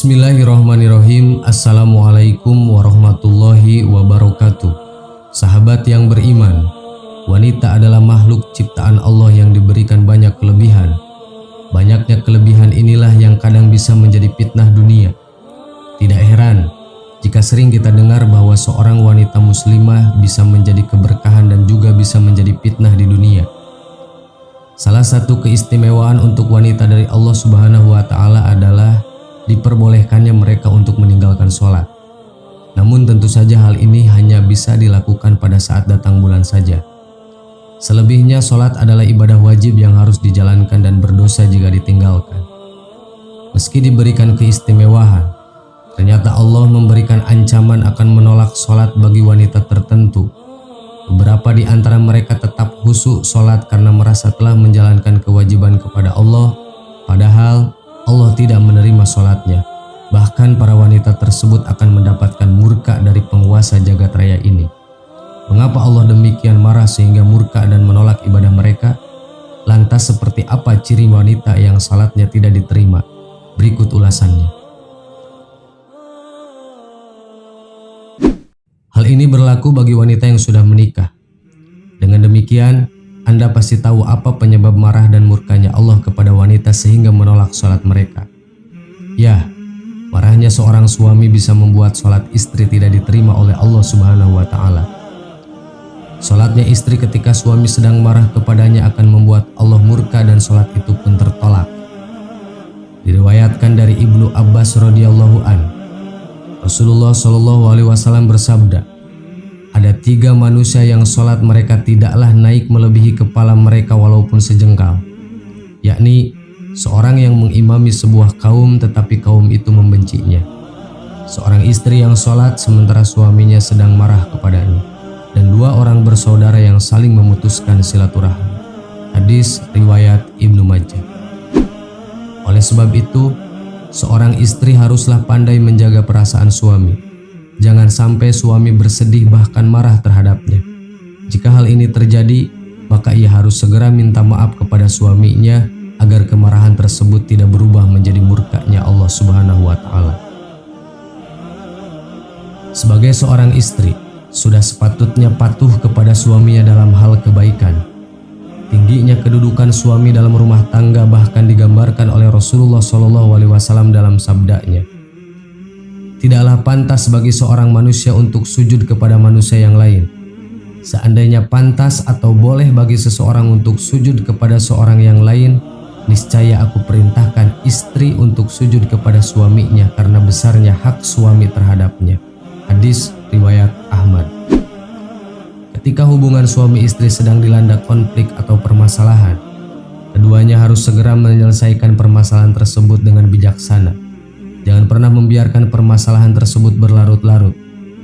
Bismillahirrahmanirrahim. Assalamualaikum warahmatullahi wabarakatuh. Sahabat yang beriman, wanita adalah makhluk ciptaan Allah yang diberikan banyak kelebihan. Banyaknya kelebihan inilah yang kadang bisa menjadi fitnah dunia. Tidak heran jika sering kita dengar bahwa seorang wanita muslimah bisa menjadi keberkahan dan juga bisa menjadi fitnah di dunia. Salah satu keistimewaan untuk wanita dari Allah Subhanahu wa Ta'ala adalah diperbolehkannya mereka untuk meninggalkan sholat. Namun tentu saja hal ini hanya bisa dilakukan pada saat datang bulan saja. Selebihnya sholat adalah ibadah wajib yang harus dijalankan dan berdosa jika ditinggalkan. Meski diberikan keistimewaan, ternyata Allah memberikan ancaman akan menolak sholat bagi wanita tertentu. Beberapa di antara mereka tetap khusyuk sholat karena merasa telah menjalankan kewajiban kepada Allah, padahal Allah tidak menerima sholatnya. Bahkan para wanita tersebut akan mendapatkan murka dari penguasa jagat raya ini. Mengapa Allah demikian marah sehingga murka dan menolak ibadah mereka? Lantas seperti apa ciri wanita yang sholatnya tidak diterima? Berikut ulasannya. Hal ini berlaku bagi wanita yang sudah menikah. Dengan demikian, Anda pasti tahu apa penyebab marah dan murkanya Allah kepada wanita sehingga menolak sholat mereka. Ya, marahnya seorang suami bisa membuat sholat istri tidak diterima oleh Allah Subhanahu wa Ta'ala. Sholatnya istri ketika suami sedang marah kepadanya akan membuat Allah murka dan sholat itu pun tertolak. Diriwayatkan dari Ibnu Abbas radhiyallahu an, Rasulullah Shallallahu alaihi wasallam bersabda, ada 3 manusia yang sholat mereka tidaklah naik melebihi kepala mereka walaupun sejengkal, yakni seorang yang mengimami sebuah kaum tetapi kaum itu membencinya, seorang istri yang sholat sementara suaminya sedang marah kepadanya, dan 2 orang bersaudara yang saling memutuskan silaturahmi. Hadis riwayat Ibnu Majah. Oleh sebab itu, seorang istri haruslah pandai menjaga perasaan suami. Jangan sampai suami bersedih bahkan marah terhadapnya. Jika hal ini terjadi, maka ia harus segera minta maaf kepada suaminya agar kemarahan tersebut tidak berubah menjadi murkanya Allah Subhanahu wa Ta'ala. Sebagai seorang istri, sudah sepatutnya patuh kepada suaminya dalam hal kebaikan. Tingginya kedudukan suami dalam rumah tangga bahkan digambarkan oleh Rasulullah SAW dalam sabdanya, tidaklah pantas bagi seorang manusia untuk sujud kepada manusia yang lain. Seandainya pantas atau boleh bagi seseorang untuk sujud kepada seorang yang lain, niscaya aku perintahkan istri untuk sujud kepada suaminya karena besarnya hak suami terhadapnya. Hadis riwayat Ahmad. Ketika hubungan suami istri sedang dilanda konflik atau permasalahan, keduanya harus segera menyelesaikan permasalahan tersebut dengan bijaksana. Jangan pernah membiarkan permasalahan tersebut berlarut-larut.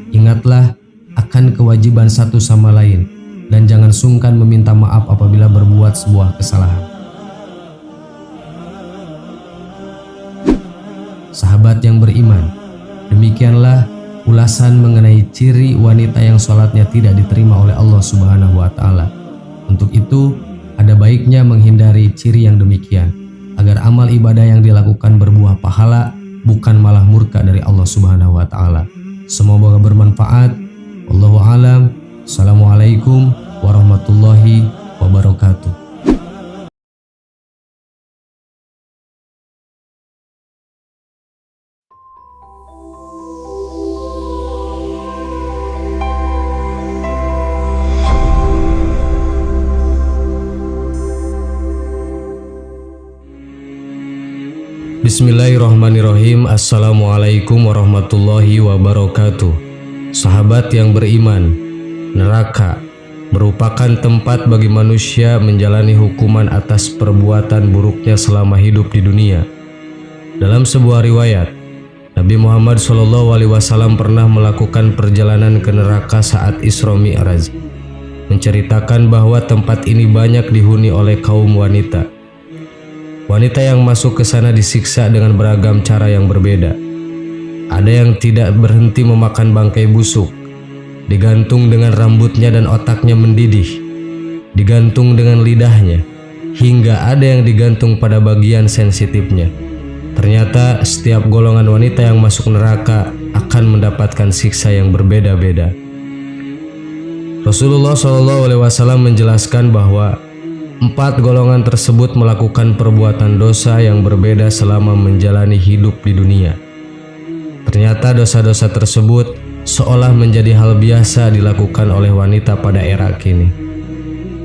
Ingatlah akan kewajiban satu sama lain dan jangan sungkan meminta maaf apabila berbuat sebuah kesalahan. Sahabat yang beriman, demikianlah ulasan mengenai ciri wanita yang sholatnya tidak diterima oleh Allah Subhanahu wa Ta'ala. Untuk itu, ada baiknya menghindari ciri yang demikian agar amal ibadah yang dilakukan berbuah pahala, bukan malah murka dari Allah Subhanahu wa Ta'ala. Semoga bermanfaat. Wallahu a'lam. Assalamualaikum warahmatullahi wabarakatuh. Bismillahirrahmanirrahim. Assalamualaikum warahmatullahi wabarakatuh. Sahabat yang beriman, neraka merupakan tempat bagi manusia menjalani hukuman atas perbuatan buruknya selama hidup di dunia. Dalam sebuah riwayat, Nabi Muhammad SAW pernah melakukan perjalanan ke neraka saat Isra Mi'raj, menceritakan bahwa tempat ini banyak dihuni oleh kaum wanita. Wanita yang masuk ke sana disiksa dengan beragam cara yang berbeda. Ada yang tidak berhenti memakan bangkai busuk, digantung dengan rambutnya dan otaknya mendidih, digantung dengan lidahnya, hingga ada yang digantung pada bagian sensitifnya. Ternyata setiap golongan wanita yang masuk neraka akan mendapatkan siksa yang berbeda-beda. Rasulullah SAW menjelaskan bahwa 4 golongan tersebut melakukan perbuatan dosa yang berbeda selama menjalani hidup di dunia. Ternyata dosa-dosa tersebut seolah menjadi hal biasa dilakukan oleh wanita pada era kini.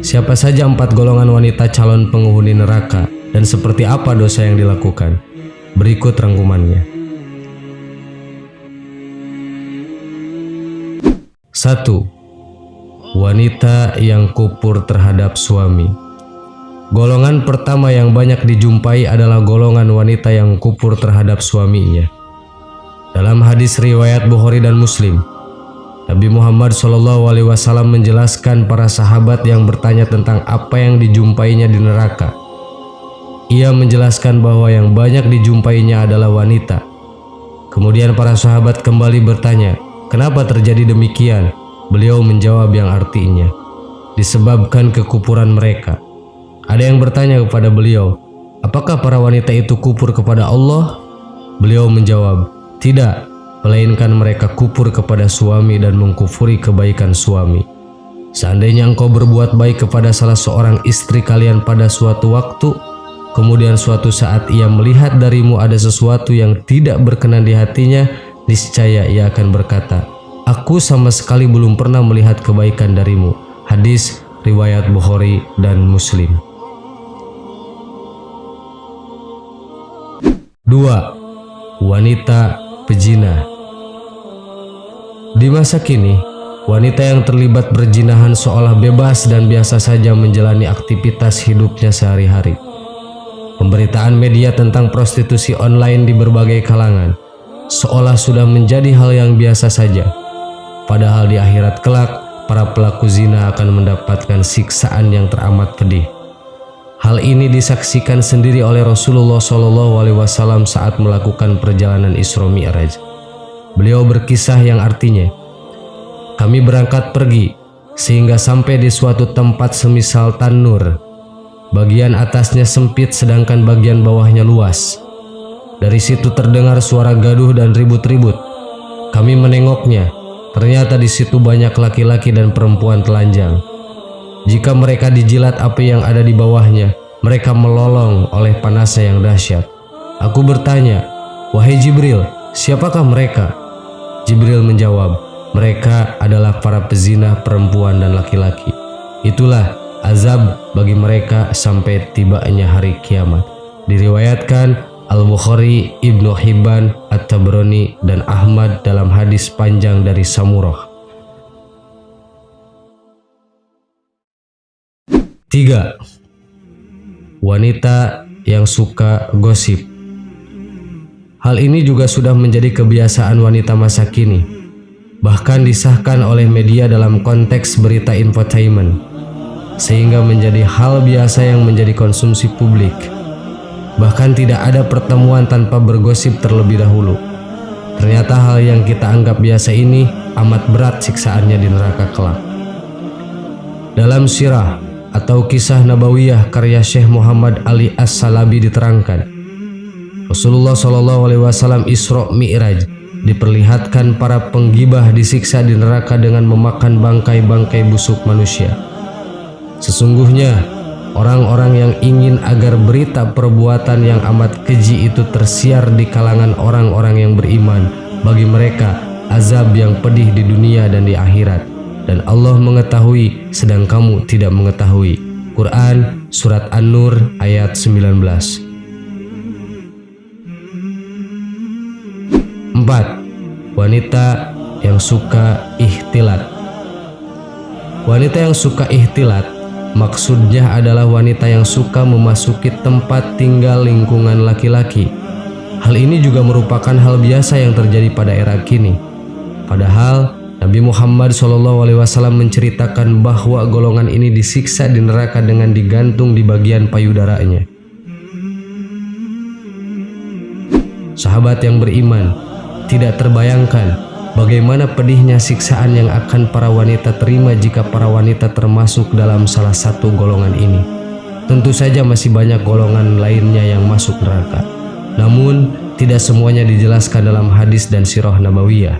Siapa saja 4 golongan wanita calon penghuni neraka dan seperti apa dosa yang dilakukan? Berikut rangkumannya. 1. Wanita yang kufur terhadap suami. Golongan pertama yang banyak dijumpai adalah golongan wanita yang kufur terhadap suaminya. Dalam hadis riwayat Bukhari dan Muslim, Nabi Muhammad SAW menjelaskan para sahabat yang bertanya tentang apa yang dijumpainya di neraka. Ia menjelaskan bahwa yang banyak dijumpainya adalah wanita. Kemudian para sahabat kembali bertanya, kenapa terjadi demikian? Beliau menjawab yang artinya, disebabkan kekufuran mereka. Ada yang bertanya kepada beliau, apakah para wanita itu kufur kepada Allah? Beliau menjawab, tidak, melainkan mereka kufur kepada suami dan mengkufuri kebaikan suami. Seandainya engkau berbuat baik kepada salah seorang istri kalian pada suatu waktu, kemudian suatu saat ia melihat darimu ada sesuatu yang tidak berkenan di hatinya, niscaya ia akan berkata, aku sama sekali belum pernah melihat kebaikan darimu. Hadis riwayat Bukhari dan Muslim. 2. Wanita pezina. Di masa kini, wanita yang terlibat perzinahan seolah bebas dan biasa saja menjalani aktivitas hidupnya sehari-hari. Pemberitaan media tentang prostitusi online di berbagai kalangan seolah sudah menjadi hal yang biasa saja. Padahal di akhirat kelak, para pelaku zina akan mendapatkan siksaan yang teramat pedih. Hal ini disaksikan sendiri oleh Rasulullah SAW saat melakukan perjalanan Isra Mi'raj. Beliau berkisah yang artinya, kami berangkat pergi sehingga sampai di suatu tempat semisal tanur. Bagian atasnya sempit sedangkan bagian bawahnya luas. Dari situ terdengar suara gaduh dan ribut-ribut. Kami menengoknya. Ternyata di situ banyak laki-laki dan perempuan telanjang. Jika mereka dijilat api yang ada di bawahnya, mereka melolong oleh panasnya yang dahsyat. Aku bertanya, wahai Jibril, siapakah mereka? Jibril menjawab, mereka adalah para pezina perempuan dan laki-laki. Itulah azab bagi mereka sampai tibanya hari kiamat. Diriwayatkan Al-Bukhari, Ibnu Hibban, At-Tabrani, dan Ahmad dalam hadis panjang dari Samurah. 3. Wanita yang suka gosip. Hal ini juga sudah menjadi kebiasaan wanita masa kini, bahkan disahkan oleh media dalam konteks berita infotainment, sehingga menjadi hal biasa yang menjadi konsumsi publik. Bahkan tidak ada pertemuan tanpa bergosip terlebih dahulu. Ternyata hal yang kita anggap biasa ini amat berat siksaannya di neraka kelak. Dalam sirah atau kisah Nabawiyah karya Syekh Muhammad Ali As-Salabi diterangkan, Rasulullah SAW Isra Mi'raj diperlihatkan para penggibah disiksa di neraka dengan memakan bangkai-bangkai busuk manusia. Sesungguhnya orang-orang yang ingin agar berita perbuatan yang amat keji itu tersiar di kalangan orang-orang yang beriman, bagi mereka azab yang pedih di dunia dan di akhirat, dan Allah mengetahui sedang kamu tidak mengetahui. Quran Surat An-Nur ayat 19. 4. Wanita yang suka ihtilat. Wanita yang suka ihtilat maksudnya adalah wanita yang suka memasuki tempat tinggal lingkungan laki-laki. Hal ini juga merupakan hal biasa yang terjadi pada era kini. Padahal Nabi Muhammad SAW menceritakan bahwa golongan ini disiksa di neraka dengan digantung di bagian payudaranya. Sahabat yang beriman, tidak terbayangkan bagaimana pedihnya siksaan yang akan para wanita terima jika para wanita termasuk dalam salah satu golongan ini. Tentu saja masih banyak golongan lainnya yang masuk neraka. Namun, tidak semuanya dijelaskan dalam hadis dan sirah nabawiyah.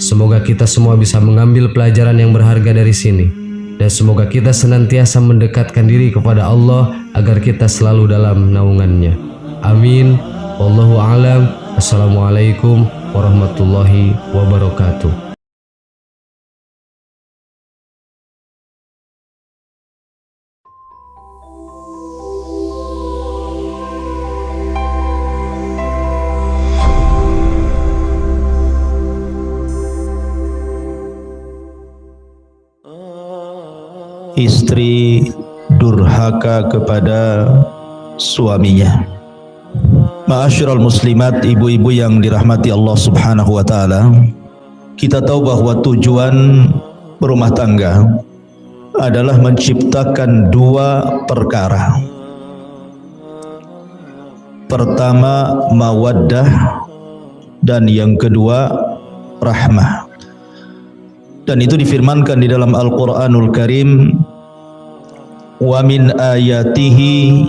Semoga kita semua bisa mengambil pelajaran yang berharga dari sini, dan semoga kita senantiasa mendekatkan diri kepada Allah agar kita selalu dalam naungannya. Amin. Wallahu a'lam. Assalamualaikum warahmatullahi wabarakatuh. Istri durhaka kepada suaminya. Ma'asyiral muslimat, ibu-ibu yang dirahmati Allah Subhanahu wa taala, kita tahu bahwa tujuan berumah tangga adalah menciptakan dua perkara. Pertama, mawaddah, dan yang kedua, rahmah. Dan itu difirmankan di dalam Al-Quranul Karim, wa min ayatihi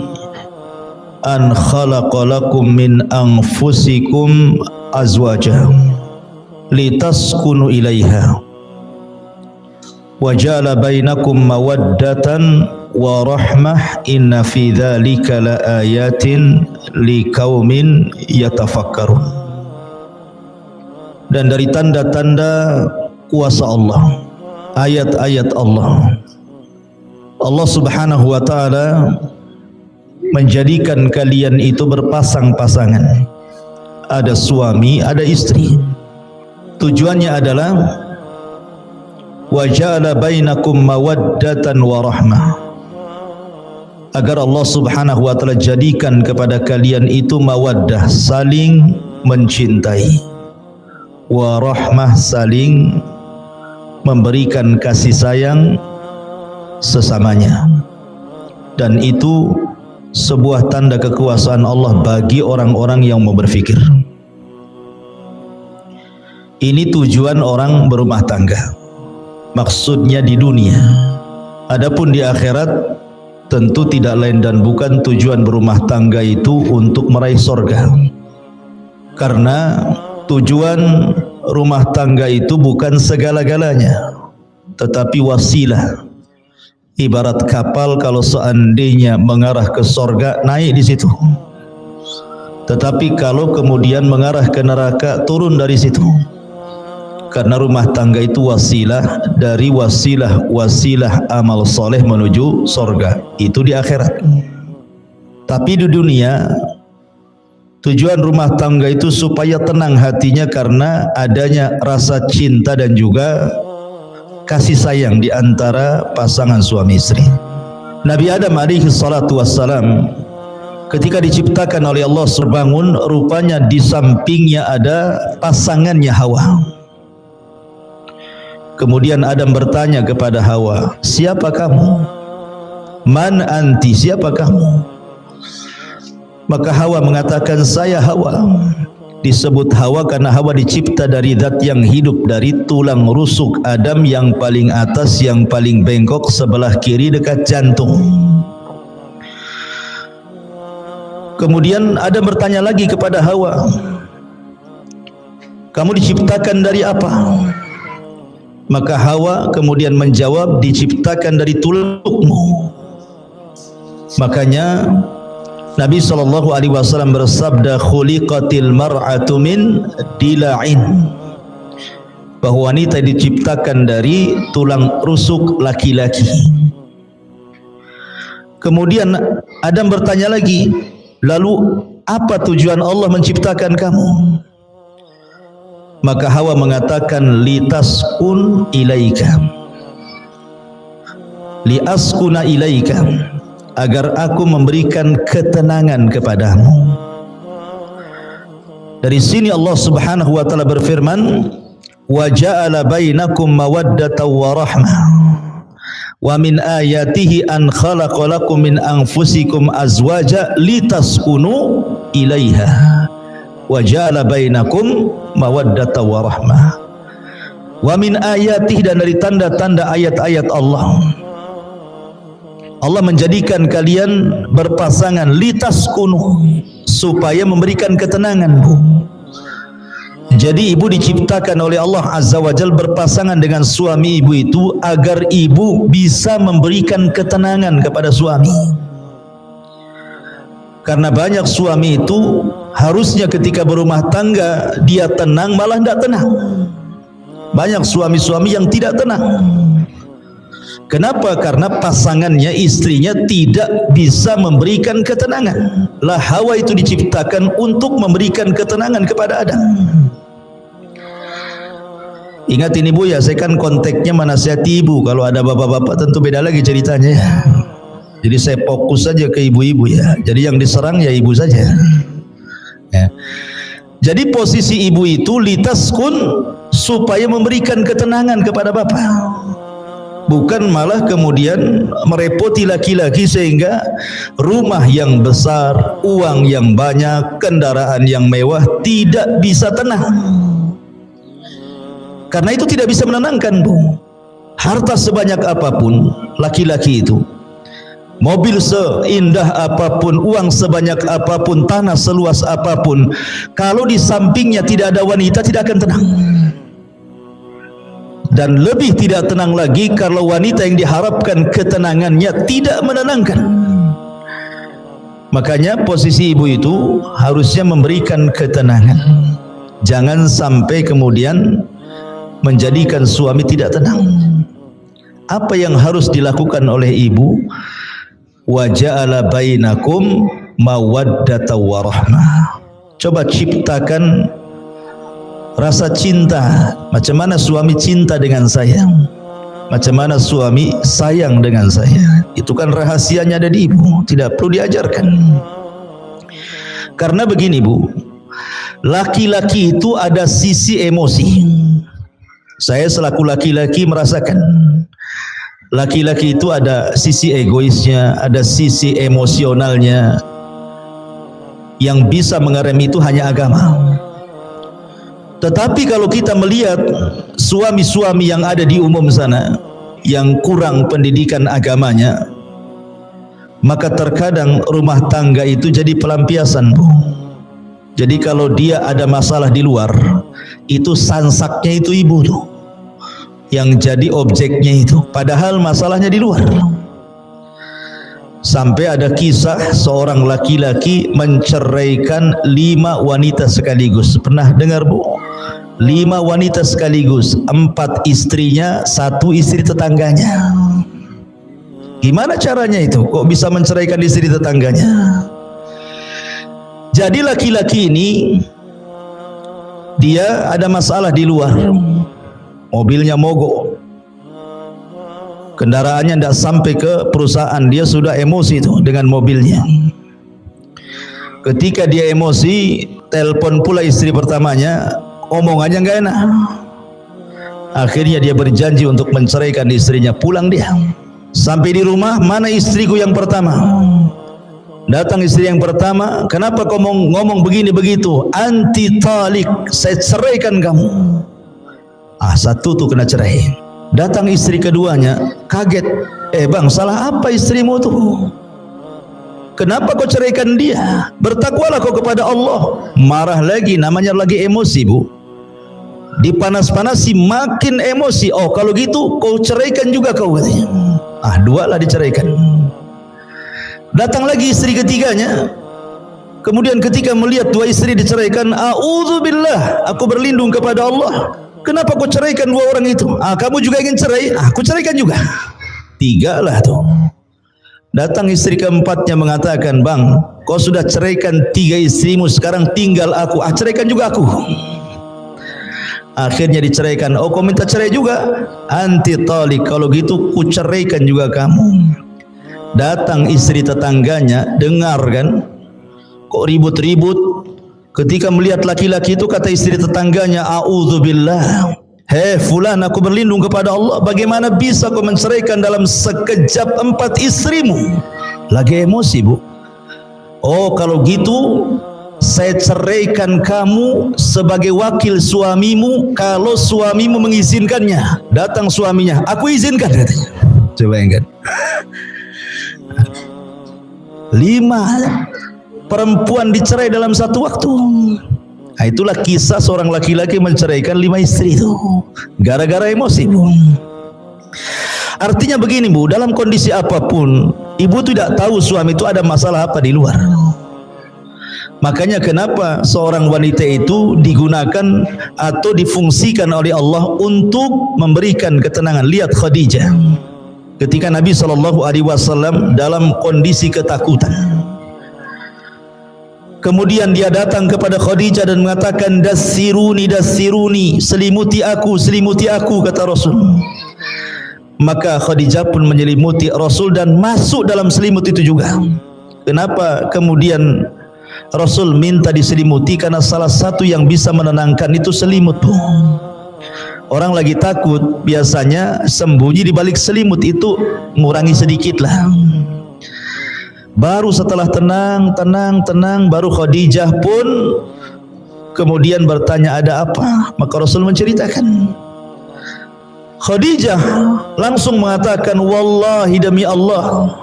an khalaqalakum min anfusikum azwaja litaskunu ilaiha wa ja'ala bainakum mawaddatan wa rahmah inna fi dzalika laayatin liqaumin yatafakkarun. Dan dari tanda-tanda kuasa Allah, ayat-ayat Allah, Allah Subhanahu wa taala menjadikan kalian itu berpasang-pasangan. Ada suami, ada istri. Tujuannya adalah wa ja'ala bainakum mawaddatan wa rahmah, agar Allah Subhanahu wa taala jadikan kepada kalian itu mawaddah, saling mencintai, wa rahmah, saling memberikan kasih sayang sesamanya. Dan itu sebuah tanda kekuasaan Allah bagi orang-orang yang mau berfikir. Ini tujuan orang berumah tangga, maksudnya di dunia. Adapun di akhirat tentu tidak lain dan bukan tujuan berumah tangga itu untuk meraih surga. Karena tujuan rumah tangga itu bukan segala-galanya, tetapi wasilah. Ibarat kapal, kalau seandainya mengarah ke sorga, naik di situ. Tetapi kalau kemudian mengarah ke neraka, turun dari situ. Karena rumah tangga itu wasilah dari wasilah amal soleh menuju sorga. Itu di akhirat. Tapi di dunia, tujuan rumah tangga itu supaya tenang hatinya karena adanya rasa cinta dan juga kasih sayang di antara pasangan suami istri. Nabi Adam alaihi salatu wassalam ketika diciptakan oleh Allah terbangun, rupanya di sampingnya ada pasangannya Hawa. Kemudian Adam bertanya kepada Hawa, siapa kamu? Man anti, siapa kamu? Maka Hawa mengatakan, saya Hawa. Disebut Hawa karena Hawa dicipta dari zat yang hidup, dari tulang rusuk Adam yang paling atas, yang paling bengkok sebelah kiri dekat jantung. Kemudian Adam bertanya lagi kepada Hawa, kamu diciptakan dari apa? Maka Hawa kemudian menjawab, diciptakan dari tulangmu. Makanya Nabi SAW bersabda, khuliqatil mar'atu min dila'in, bahwa wanita diciptakan dari tulang rusuk laki-laki. Kemudian Adam bertanya lagi, lalu apa tujuan Allah menciptakan kamu? Maka Hawa mengatakan, litaskun ilaika, liaskuna ilaika, agar aku memberikan ketenangan kepadamu. Dari sini Allah Subhanahu wa taala berfirman, wa ja'ala bainakum mawaddatan wa rahmah wa min ayatihi an khalaqalakum min anfusikum azwaja litaskunu ilaiha wa ja'ala bainakum mawaddatan wa rahmah. Wa min ayatihi, dan dari tanda-tanda ayat-ayat Allah, Allah menjadikan kalian berpasangan, litaskunu, supaya memberikan ketenangan, Bu. Jadi ibu diciptakan oleh Allah Azza wa Jalla berpasangan dengan suami ibu itu agar ibu bisa memberikan ketenangan kepada suami. Karena banyak suami itu harusnya ketika berumah tangga dia tenang, malah tidak tenang. Banyak suami-suami yang tidak tenang. Kenapa? Karena pasangannya, istrinya tidak bisa memberikan ketenangan. Lah Hawa itu diciptakan untuk memberikan ketenangan kepada Adam. Ingat ini Bu ya, saya kan konteksnya menasihati ibu. Kalau ada bapak-bapak tentu beda lagi ceritanya ya. Jadi saya fokus saja ke ibu-ibu ya. Jadi yang diserang ya ibu saja ya. Jadi posisi ibu itu litaskun, supaya memberikan ketenangan kepada bapak, bukan malah kemudian merepoti laki-laki sehingga rumah yang besar, uang yang banyak, kendaraan yang mewah tidak bisa tenang. Karena itu tidak bisa menenangkan, Bu. Harta sebanyak apapun laki-laki itu, mobil seindah apapun, uang sebanyak apapun, tanah seluas apapun, kalau di sampingnya tidak ada wanita, tidak akan tenang. Dan lebih tidak tenang lagi kalau wanita yang diharapkan ketenangannya tidak menenangkan. Makanya posisi ibu itu harusnya memberikan ketenangan. Jangan sampai kemudian menjadikan suami tidak tenang. Apa yang harus dilakukan oleh ibu? Wa ja'ala bainakum mawaddata wa rahmah. Coba ciptakan rasa cinta. Macam mana suami cinta dengan saya, macam mana suami sayang dengan saya. Itu kan rahasianya ada di ibu, tidak perlu diajarkan. Karena begini Bu, laki-laki itu ada sisi emosi. Saya selaku laki-laki merasakan laki-laki itu ada sisi egoisnya, ada sisi emosionalnya. Yang bisa mengerem itu hanya agama. Tetapi kalau kita melihat suami-suami yang ada di umum sana yang kurang pendidikan agamanya, maka terkadang rumah tangga itu jadi pelampiasan, Bu. Jadi kalau dia ada masalah di luar, itu sansaknya itu ibu tuh yang jadi objeknya itu, padahal masalahnya di luar. Sampai ada kisah seorang laki-laki menceraikan 5 wanita sekaligus. Pernah dengar, Bu? 5 wanita sekaligus, 4 istrinya, 1 istri tetangganya. Gimana caranya itu? Kok bisa menceraikan istri tetangganya? Jadi laki-laki ini dia ada masalah di luar, mobilnya mogok, kendaraannya tidak sampai ke perusahaan, dia sudah emosi itu dengan mobilnya. Ketika dia emosi, telepon pula istri pertamanya, omongannya nggak enak. Akhirnya dia berjanji untuk menceraikan istrinya. Pulang dia, sampai di rumah, mana istriku yang pertama? Datang istri yang pertama, kenapa kau ngomong begini begitu? Anti talik, saya ceraikan kamu. Satu tuh kena cerai. Datang istri keduanya, kaget. Bang, salah apa istrimu tuh? Kenapa kau ceraikan dia? Bertakwalah kau kepada Allah. Marah lagi, namanya lagi emosi, Bu. Dipanas-panasi makin emosi. Oh kalau gitu kau ceraikan juga kau, katanya. 2 lah diceraikan. Datang lagi istri ketiganya. Kemudian ketika melihat 2 istri diceraikan, a'udzubillah, aku berlindung kepada Allah. Kenapa kau ceraikan 2 orang itu? Kamu juga ingin cerai? Aku ceraikan juga. 3 lah tuh. Datang istri keempatnya mengatakan, bang, kau sudah ceraikan 3 istrimu, sekarang tinggal aku. Ceraikan juga aku. Akhirnya diceraikan. Oh kau minta cerai juga? Anti talik, kalau gitu ku ceraikan juga kamu. Datang istri tetangganya, dengar kan, kok ribut-ribut. Ketika melihat laki-laki itu, kata istri tetangganya, a'udzubillah, hei fulan, aku berlindung kepada Allah, bagaimana bisa kau menceraikan dalam sekejap 4 istrimu? Lagi emosi, Bu. Oh kalau gitu saya ceraikan kamu sebagai wakil suamimu kalau suamimu mengizinkannya. Datang suaminya, aku izinkan, katanya. Coba ingat. 5 perempuan dicerai dalam satu waktu. Nah, itulah kisah seorang laki-laki menceraikan 5 istri itu gara-gara emosi, Bu. Artinya begini, Bu, dalam kondisi apapun ibu tidak tahu suami itu ada masalah apa di luar. Makanya kenapa seorang wanita itu digunakan atau difungsikan oleh Allah untuk memberikan ketenangan. Lihat Khadijah ketika Nabi SAW dalam kondisi ketakutan, kemudian dia datang kepada Khadijah dan mengatakan, dassiruni, dassiruni, selimuti aku, kata Rasul. Maka Khadijah pun menyelimuti Rasul dan masuk dalam selimut itu juga. Kenapa kemudian Rasul minta diselimuti? Karena salah satu yang bisa menenangkan itu selimut. Orang lagi takut biasanya sembunyi di balik selimut, itu mengurangi sedikit lah. Baru setelah tenang, baru Khadijah pun kemudian bertanya, ada apa? Maka Rasul menceritakan. Khadijah langsung mengatakan, wallahi, demi Allah,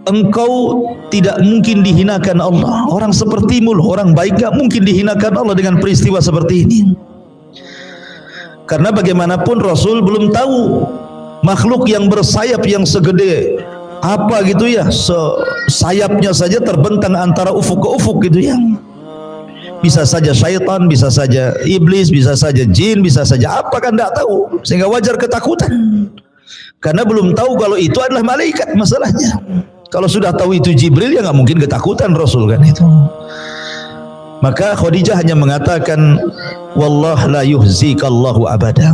engkau tidak mungkin dihinakan Allah. Orang sepertimu loh, orang baik gak mungkin dihinakan Allah dengan peristiwa seperti ini. Karena bagaimanapun Rasul belum tahu makhluk yang bersayap yang segede apa gitu ya, sayapnya saja terbentang antara ufuk ke ufuk gitu ya. Bisa saja syaitan, bisa saja iblis, bisa saja jin, bisa saja apa, kan tidak tahu. Sehingga wajar ketakutan. Karena belum tahu kalau itu adalah malaikat masalahnya. Kalau sudah tahu itu Jibril, ya nggak mungkin ketakutan Rasul kan itu. Maka Khadijah hanya mengatakan, wallah la yuhzikallahu abada.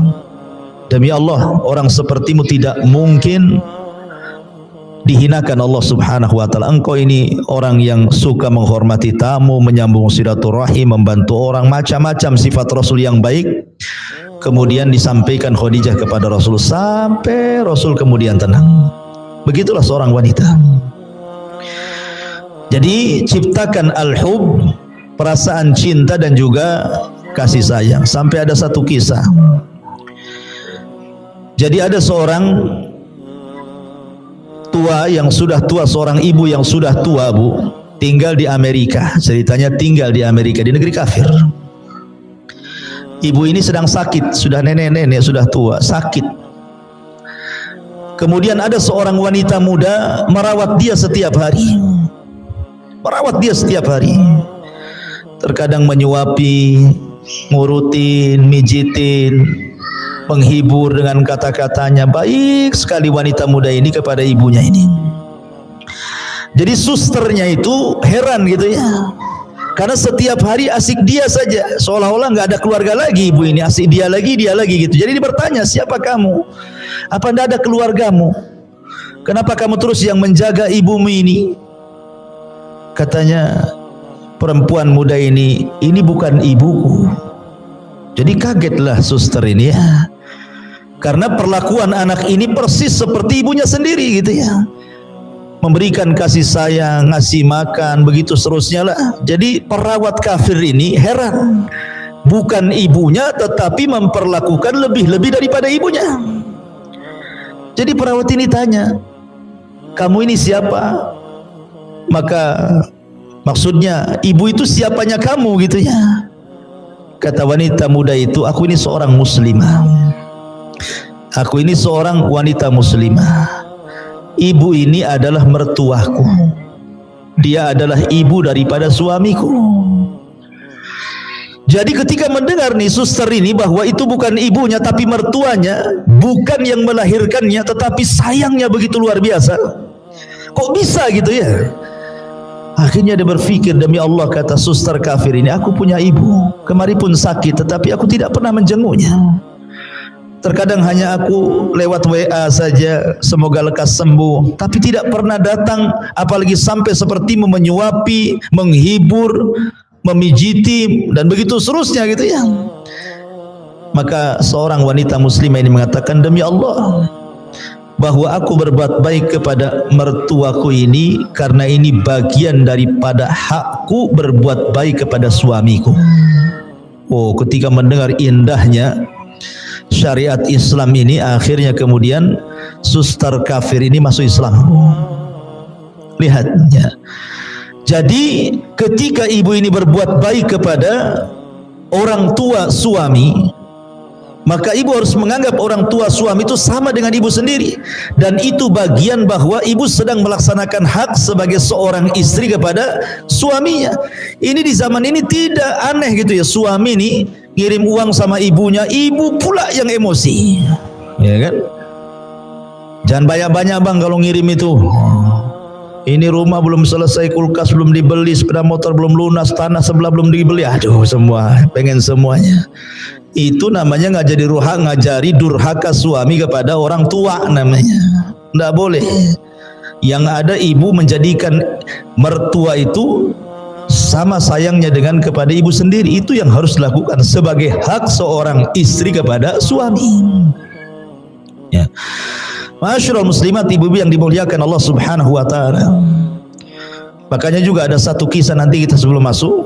Demi Allah, orang sepertimu tidak mungkin dihinakan Allah Subhanahu wa taala. Engkau ini orang yang suka menghormati tamu, menyambung silaturahim, membantu orang, macam-macam sifat Rasul yang baik. Kemudian disampaikan Khadijah kepada Rasul sampai Rasul kemudian tenang. Begitulah seorang wanita. Jadi ciptakan al-hub, perasaan cinta dan juga kasih sayang. Sampai ada satu kisah. Jadi ada seorang tua yang sudah tua, seorang ibu yang sudah tua, Bu, tinggal di Amerika. Ceritanya tinggal di Amerika, di negeri kafir. Ibu ini sedang sakit, sudah nenek-nenek, sudah tua, sakit. Kemudian ada seorang wanita muda merawat dia setiap hari. Merawat dia setiap hari. Terkadang menyuapi, ngurutin, mijitin, menghibur dengan kata-katanya. Baik sekali wanita muda ini kepada ibunya ini. Jadi susternya itu heran gitu ya, karena setiap hari asik dia saja, seolah-olah nggak ada keluarga lagi ibu ini, asik dia lagi gitu. Jadi dia bertanya, siapa kamu? Apa tidak ada keluargamu? Kenapa kamu terus yang menjaga ibumu ini? Katanya, perempuan muda ini bukan ibuku. Jadi kagetlah suster ini ya, karena perlakuan anak ini persis seperti ibunya sendiri gitu ya, memberikan kasih sayang, ngasih makan, begitu seterusnya lah. Jadi perawat kafir ini heran, bukan ibunya tetapi memperlakukan lebih daripada ibunya. Jadi perawat ini tanya, kamu ini siapa? Maka maksudnya ibu itu siapanya kamu gitu ya. Kata wanita muda itu, aku ini seorang muslimah. Aku ini seorang wanita muslimah. Ibu ini adalah mertuaku. Dia adalah ibu daripada suamiku. Jadi ketika mendengar nih suster ini bahwa itu bukan ibunya tapi mertuanya, bukan yang melahirkannya, tetapi sayangnya begitu luar biasa. Kok bisa gitu ya? Akhirnya dia berpikir, demi Allah, kata suster kafir ini, aku punya ibu, kemarin pun sakit tetapi aku tidak pernah menjenguknya. Terkadang hanya aku lewat WA saja, semoga lekas sembuh, tapi tidak pernah datang, apalagi sampai seperti menyuapi, menghibur, memijiti, dan begitu seterusnya gitu ya. Maka seorang wanita muslimah ini mengatakan, demi Allah, bahwa aku berbuat baik kepada mertuaku ini karena ini bagian daripada hakku berbuat baik kepada suamiku. Oh, ketika mendengar indahnya syariat Islam ini, akhirnya kemudian suster kafir ini masuk Islam. Lihatnya. Jadi ketika ibu ini berbuat baik kepada orang tua suami, maka ibu harus menganggap orang tua suami itu sama dengan ibu sendiri, dan itu bagian bahwa ibu sedang melaksanakan hak sebagai seorang istri kepada suaminya. Ini di zaman ini tidak aneh gitu ya, suami ini ngirim uang sama ibunya, ibu pula yang emosi, ya kan? Jangan banyak-banyak bang kalau ngirim itu. Ini rumah belum selesai, kulkas belum dibeli, sepeda motor belum lunas, tanah sebelah belum dibeli. Aduh, semua pengen semuanya. Itu namanya ngajari durhaka suami kepada orang tua namanya. Nggak boleh. Yang ada ibu menjadikan mertua itu sama sayangnya dengan kepada ibu sendiri. Itu yang harus dilakukan sebagai hak seorang istri kepada suami. Ya. Masyaallah muslimat, ibu-ibu yang dimuliakan Allah Subhanahu wa taala. Makanya juga ada satu kisah nanti kita sebelum masuk.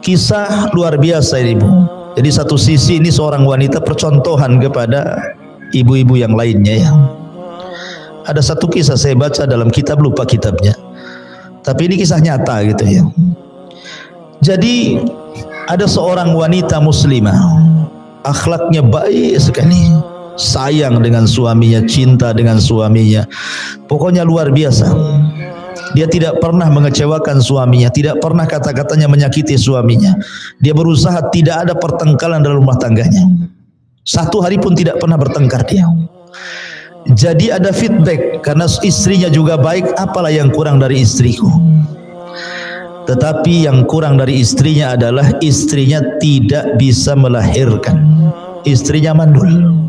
Kisah luar biasa ini, Ibu. Jadi satu sisi ini seorang wanita percontohan kepada ibu-ibu yang lainnya ya. Ada satu kisah saya baca dalam kitab, lupa kitabnya. Tapi ini kisah nyata gitu ya. Jadi ada seorang wanita muslimah, akhlaknya baik sekali, sayang dengan suaminya, cinta dengan suaminya, pokoknya luar biasa. Dia tidak pernah mengecewakan suaminya, tidak pernah kata-katanya menyakiti suaminya. Dia berusaha tidak ada pertengkaran dalam rumah tangganya. Satu hari pun tidak pernah bertengkar dia. Jadi ada feedback karena istrinya juga baik, apalah yang kurang dari istriku. Tetapi yang kurang dari istrinya adalah istrinya tidak bisa melahirkan. Istrinya mandul,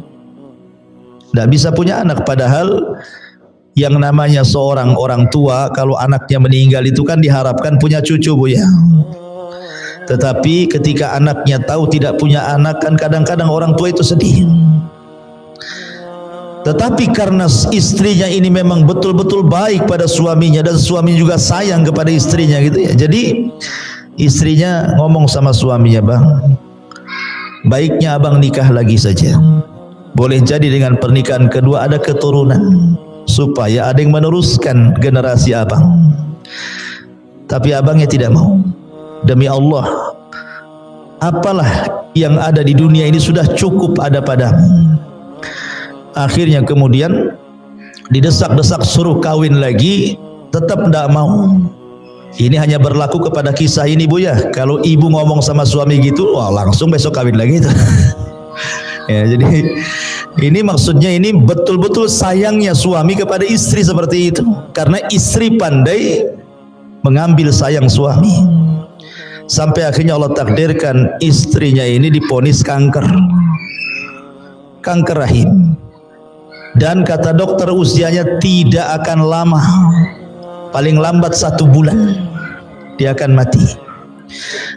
tidak bisa punya anak, padahal yang namanya seorang orang tua kalau anaknya meninggal itu kan diharapkan punya cucu, Bu ya. Tetapi ketika anaknya tahu tidak punya anak, kan kadang-kadang orang tua itu sedih. Tetapi karena istrinya ini memang betul-betul baik pada suaminya dan suami juga sayang kepada istrinya gitu ya. Jadi istrinya ngomong sama suaminya, "Bang, baiknya abang nikah lagi saja. Boleh jadi dengan pernikahan kedua ada keturunan, supaya ada yang meneruskan generasi abang." Tapi abangnya tidak mau. Demi Allah, apalah yang ada di dunia ini sudah cukup ada padamu. Akhirnya kemudian didesak-desak suruh kawin lagi, tetap tidak mau. Ini hanya berlaku kepada kisah ini, Bu ya. Kalau ibu ngomong sama suami gitu, wah langsung besok kawin lagi itu. Ya, jadi ini maksudnya ini betul-betul sayangnya suami kepada istri seperti itu, karena istri pandai mengambil sayang suami. Sampai akhirnya Allah takdirkan istrinya ini diponis kanker rahim, dan kata dokter usianya tidak akan lama, paling lambat 1 bulan dia akan mati.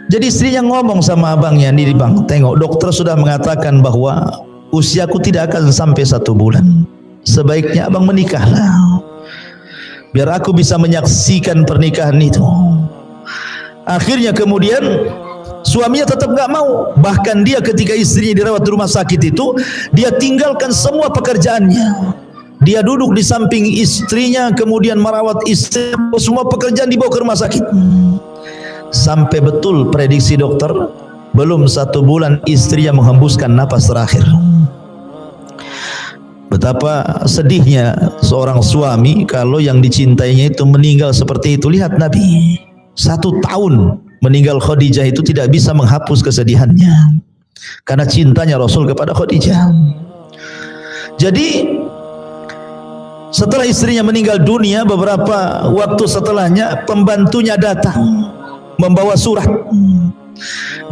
Jadi istrinya ngomong sama abangnya, "Nih bang, tengok dokter sudah mengatakan bahwa usiaku tidak akan sampai 1 bulan. Sebaiknya abang menikahlah, biar aku bisa menyaksikan pernikahan itu." Akhirnya kemudian suaminya tetap gak mau. Bahkan dia ketika istrinya dirawat di rumah sakit itu, dia tinggalkan semua pekerjaannya. Dia duduk di samping istrinya, kemudian merawat istri, semua pekerjaan dibawa ke rumah sakit. Sampai betul prediksi dokter, belum 1 bulan istrinya menghembuskan napas terakhir. Betapa sedihnya seorang suami kalau yang dicintainya itu meninggal seperti itu. Lihat Nabi, 1 tahun meninggal Khadijah itu tidak bisa menghapus kesedihannya, karena cintanya Rasul kepada Khadijah. Jadi setelah istrinya meninggal dunia, beberapa waktu setelahnya pembantunya datang membawa surat,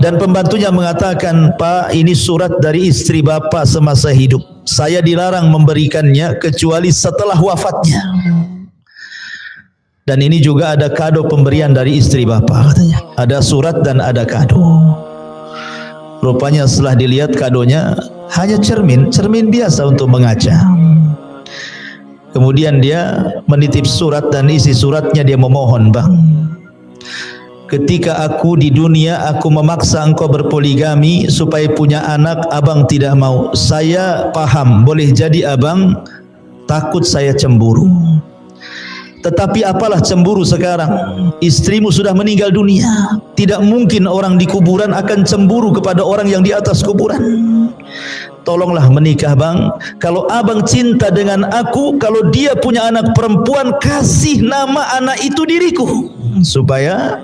dan pembantunya mengatakan, "Pak, ini surat dari istri Bapak semasa hidup. Saya dilarang memberikannya kecuali setelah wafatnya. Dan ini juga ada kado pemberian dari istri Bapak," katanya. Ada surat dan ada kado. Rupanya setelah dilihat kadonya hanya cermin biasa untuk mengaca. Kemudian dia menitip surat, dan isi suratnya dia memohon, "Bang, ketika aku di dunia aku memaksa engkau berpoligami supaya punya anak, abang tidak mau. Saya paham, boleh jadi abang takut saya cemburu. Tetapi apalah cemburu sekarang? Istrimu sudah meninggal dunia. Tidak mungkin orang di kuburan akan cemburu kepada orang yang di atas kuburan. Tolonglah menikah bang. Kalau abang cinta dengan aku, kalau dia punya anak perempuan, kasih nama anak itu diriku, supaya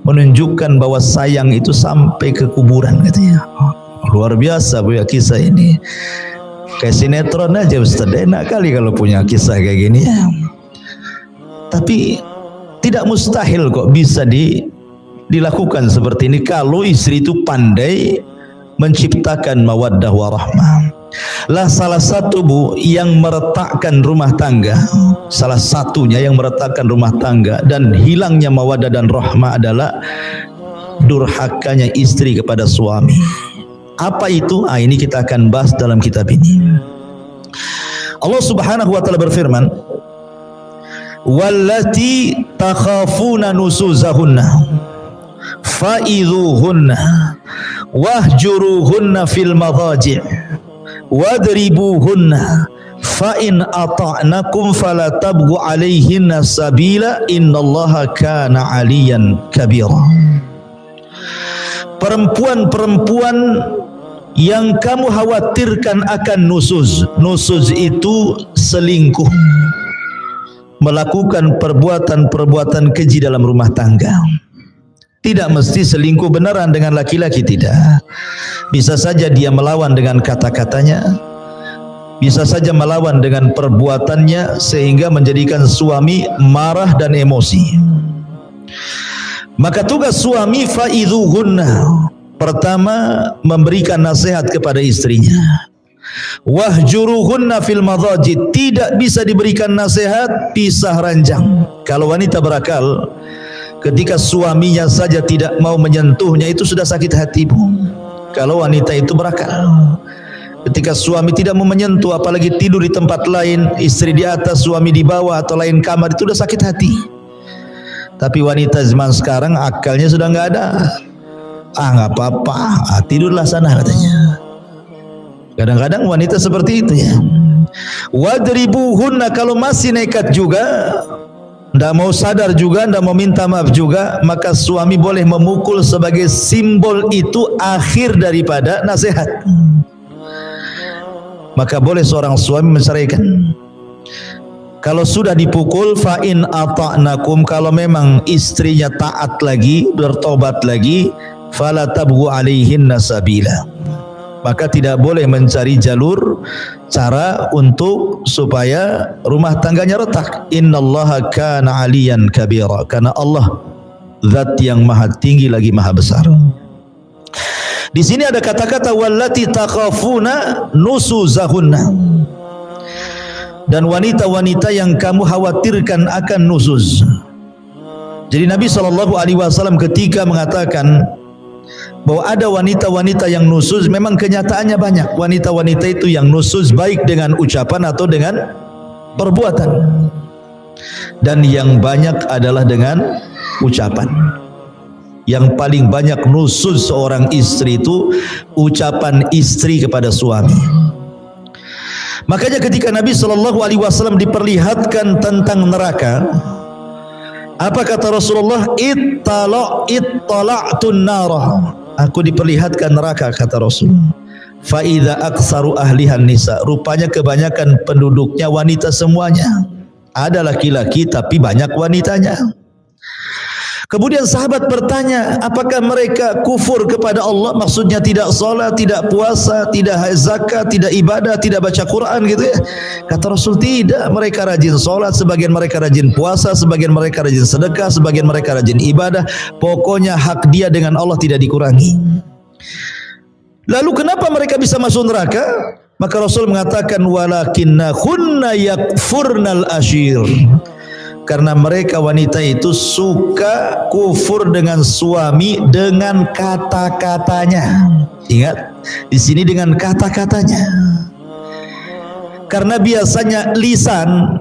menunjukkan bahwa sayang itu sampai ke kuburan katanya. Luar biasa Bu ya kisah ini. Kayak sinetron aja Ustaz. Enak kali kalau punya kisah kayak gini ya. Tapi tidak mustahil kok bisa dilakukan seperti ini kalau istri itu pandai menciptakan mawaddah warahmah. Lah salah satu Bu yang meretakkan rumah tangga, salah satunya yang meretakkan rumah tangga dan hilangnya mawaddah dan rahmah adalah durhakanya istri kepada suami. Apa itu? Ini kita akan bahas dalam kitab ini. Allah Subhanahu wa taala berfirman, wallati takhafuna nusuzahunna fa'idhuhunna wahjuruhunna fil madhaji' wadribuhunna fa in ata'nakum fala tabghu 'alaihinna sabila innallaha kana 'aliyan kabira. Perempuan-perempuan yang kamu khawatirkan akan nusuz. Nusuz itu selingkuh, melakukan perbuatan-perbuatan keji dalam rumah tangga. Tidak mesti selingkuh beneran dengan laki-laki, tidak. Bisa saja dia melawan dengan kata-katanya, bisa saja melawan dengan perbuatannya sehingga menjadikan suami marah dan emosi. Maka tugas suami fa'idhuhunna, pertama memberikan nasihat kepada istrinya. Wahjuruhunna fil madhaji, tidak bisa diberikan nasihat, pisah ranjang. Kalau wanita berakal, ketika suaminya saja tidak mau menyentuhnya itu sudah sakit hati Bu. Kalau wanita itu berakal, ketika suami tidak mau menyentuh, apalagi tidur di tempat lain, istri di atas, suami di bawah atau lain kamar, itu sudah sakit hati. Tapi wanita zaman sekarang akalnya sudah nggak ada. Nggak apa-apa, tidurlah sana katanya. Kadang-kadang wanita seperti itu ya. Wadribuhunna, kalau masih nekat juga, ndak mau sadar juga, ndak mau minta maaf juga, maka suami boleh memukul sebagai simbol itu akhir daripada nasihat. Maka boleh seorang suami menceraikan. Kalau sudah dipukul, fa in ata'nakum, kalau memang istrinya taat lagi, bertobat lagi, fala tabghu 'alaihinna sabila, maka tidak boleh mencari jalur cara untuk supaya rumah tangganya retak. Innallaha kana 'aliyan kabira, karena Allah zat yang maha tinggi lagi maha besar. Di sini ada kata-kata wallati takhafuna nusuzahunna, dan wanita-wanita yang kamu khawatirkan akan nusuz. Jadi Nabi SAW ketika mengatakan bahwa ada wanita-wanita yang nusuz, memang kenyataannya banyak. Wanita-wanita itu yang nusuz baik dengan ucapan atau dengan perbuatan, dan yang banyak adalah dengan ucapan. Yang paling banyak nusuz seorang istri itu ucapan istri kepada suami. Makanya ketika Nabi SAW diperlihatkan tentang neraka, apa kata Rasulullah? Ittala'tun nara, aku diperlihatkan neraka, kata Rasul. Fa idza aktsaru ahlihan nisa, rupanya kebanyakan penduduknya wanita semuanya. Ada laki-laki tapi banyak wanitanya. Kemudian sahabat bertanya, apakah mereka kufur kepada Allah? Maksudnya tidak salat, tidak puasa, tidak zakat, tidak ibadah, tidak baca Quran gitu ya. Kata Rasul, tidak. Mereka rajin salat, sebagian mereka rajin puasa, sebagian mereka rajin sedekah, sebagian mereka rajin ibadah. Pokoknya hak dia dengan Allah tidak dikurangi. Lalu kenapa mereka bisa masuk neraka? Maka Rasul mengatakan walakinnahunna yakfurnal ashir, karena mereka wanita itu suka kufur dengan suami dengan kata-katanya. Ingat, di sini dengan kata-katanya. Karena biasanya lisan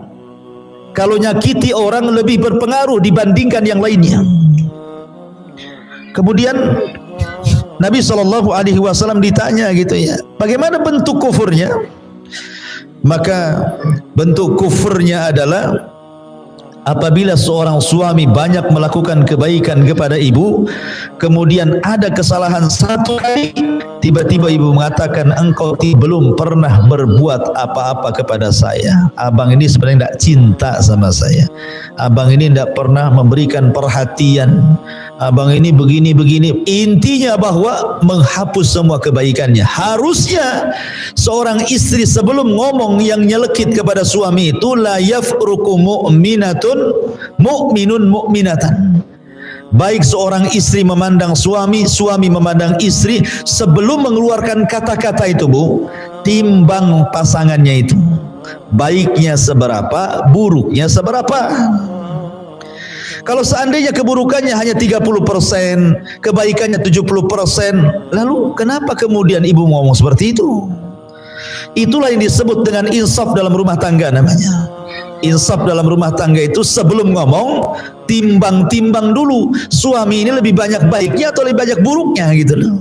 kalau nyakiti orang lebih berpengaruh dibandingkan yang lainnya. Kemudian Nabi SAW ditanya gitu ya, bagaimana bentuk kufurnya? Maka bentuk kufurnya adalah apabila seorang suami banyak melakukan kebaikan kepada ibu, kemudian ada kesalahan satu kali, tiba-tiba ibu mengatakan, engkau belum pernah berbuat apa-apa kepada saya. Abang ini sebenarnya tidak cinta sama saya. Abang ini tidak pernah memberikan perhatian. Abang ini begini-begini. Intinya bahwa menghapus semua kebaikannya. Harusnya seorang istri sebelum ngomong yang nyelekit kepada suami itu, la yafruku mu'minatun mu'minun mu'minatan. Baik seorang istri memandang suami, suami memandang istri, sebelum mengeluarkan kata-kata itu, Bu, timbang pasangannya itu. Baiknya seberapa, buruknya seberapa. Kalau seandainya keburukannya hanya 30%, kebaikannya 70%, lalu kenapa kemudian ibu ngomong seperti itu? Itulah yang disebut dengan insaf dalam rumah tangga namanya. Insaf dalam rumah tangga itu sebelum ngomong, timbang-timbang dulu. Suami ini lebih banyak baiknya atau lebih banyak buruknya gitu loh.